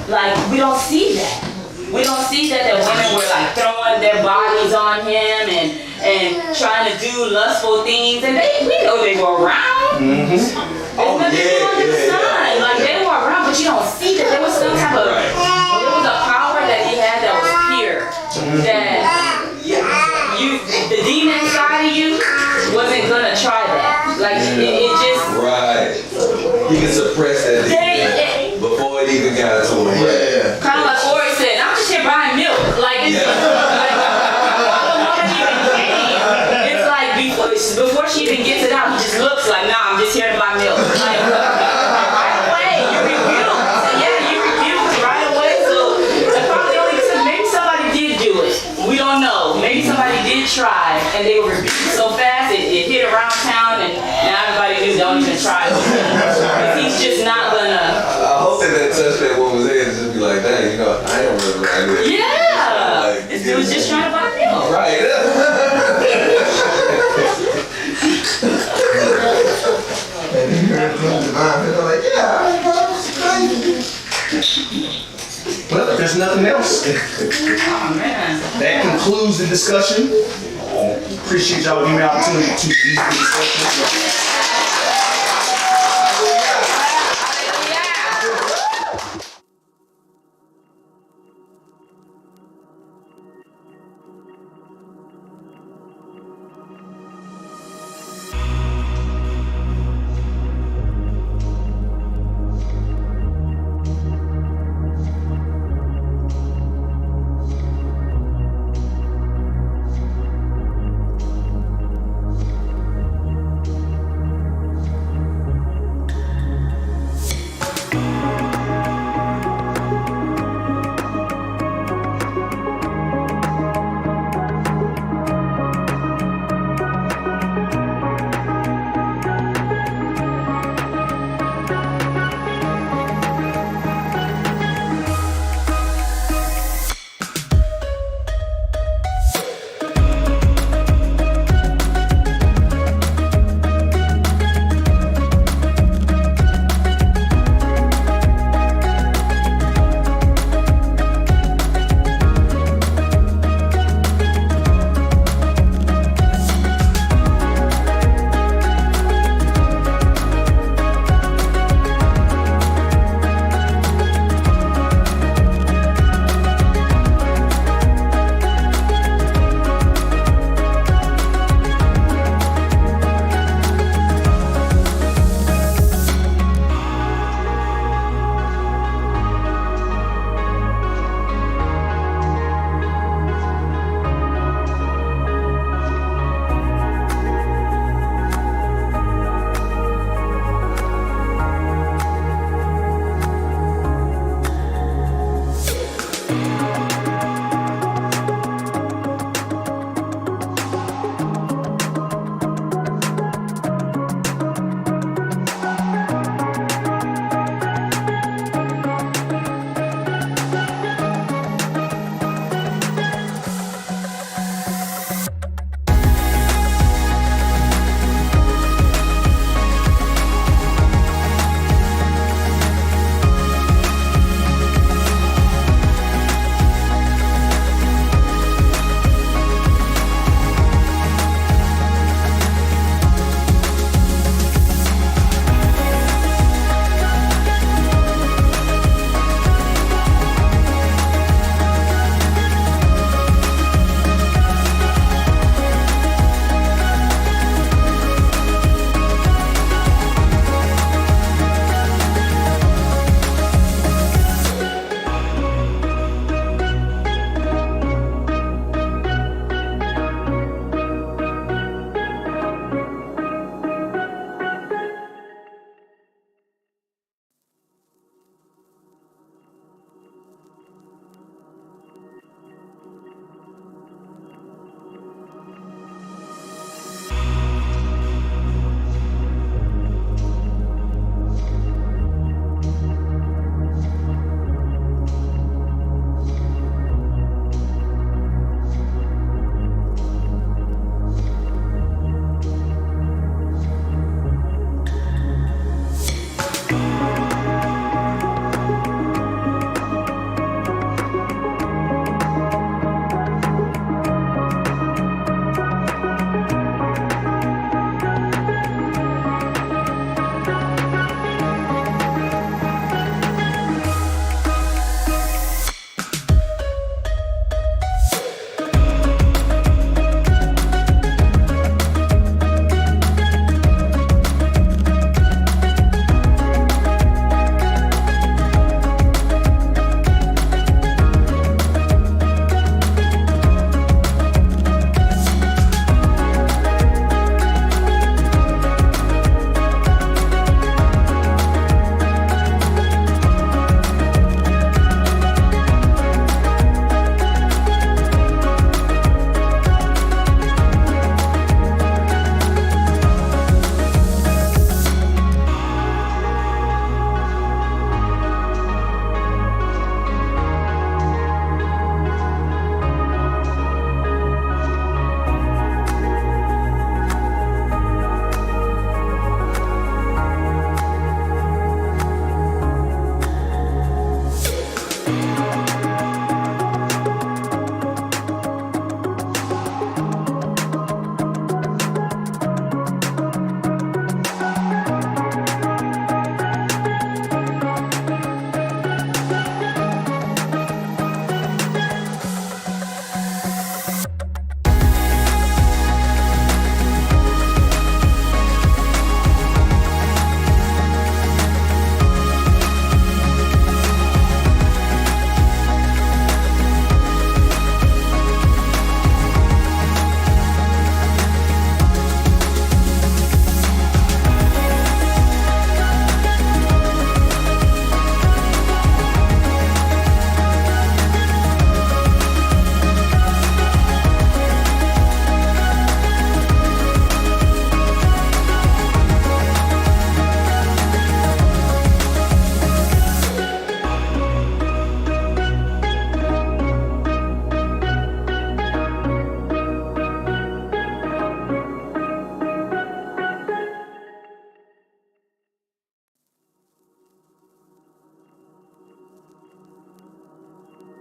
B: like we don't see that. We don't see that women were like throwing their bodies on him and trying to do lustful things, and we know they were around. There's nothing under the sun. Like they were around, but you don't see that there was some type of there was a power that he had that was pure. That the demon inside of you wasn't gonna try that. Like it just
A: He can suppress that before it even got to him.
B: kind of like Ori said, I'm just here buying milk. Like it's it's like before she even gets it out, he just looks like, nah, I'm just here to buy milk. Like right away, you rebuked. You rebuked right away. So it probably only took, maybe somebody did do it. We don't know. Maybe somebody did try and they were rebuked so fast it hit around town and now everybody knew don't even try. He's just not gonna.
A: I hope that touch that woman's head and just be like, dang, you know, I don't really like this.
B: Yeah.
A: Like,
B: This dude was just trying to buy milk.
A: Right.
L: And he heard from the divine, they're like,
C: Well, if there's nothing else,
B: Oh man.
C: that concludes the discussion. Appreciate y'all giving me the opportunity to lead the discussion.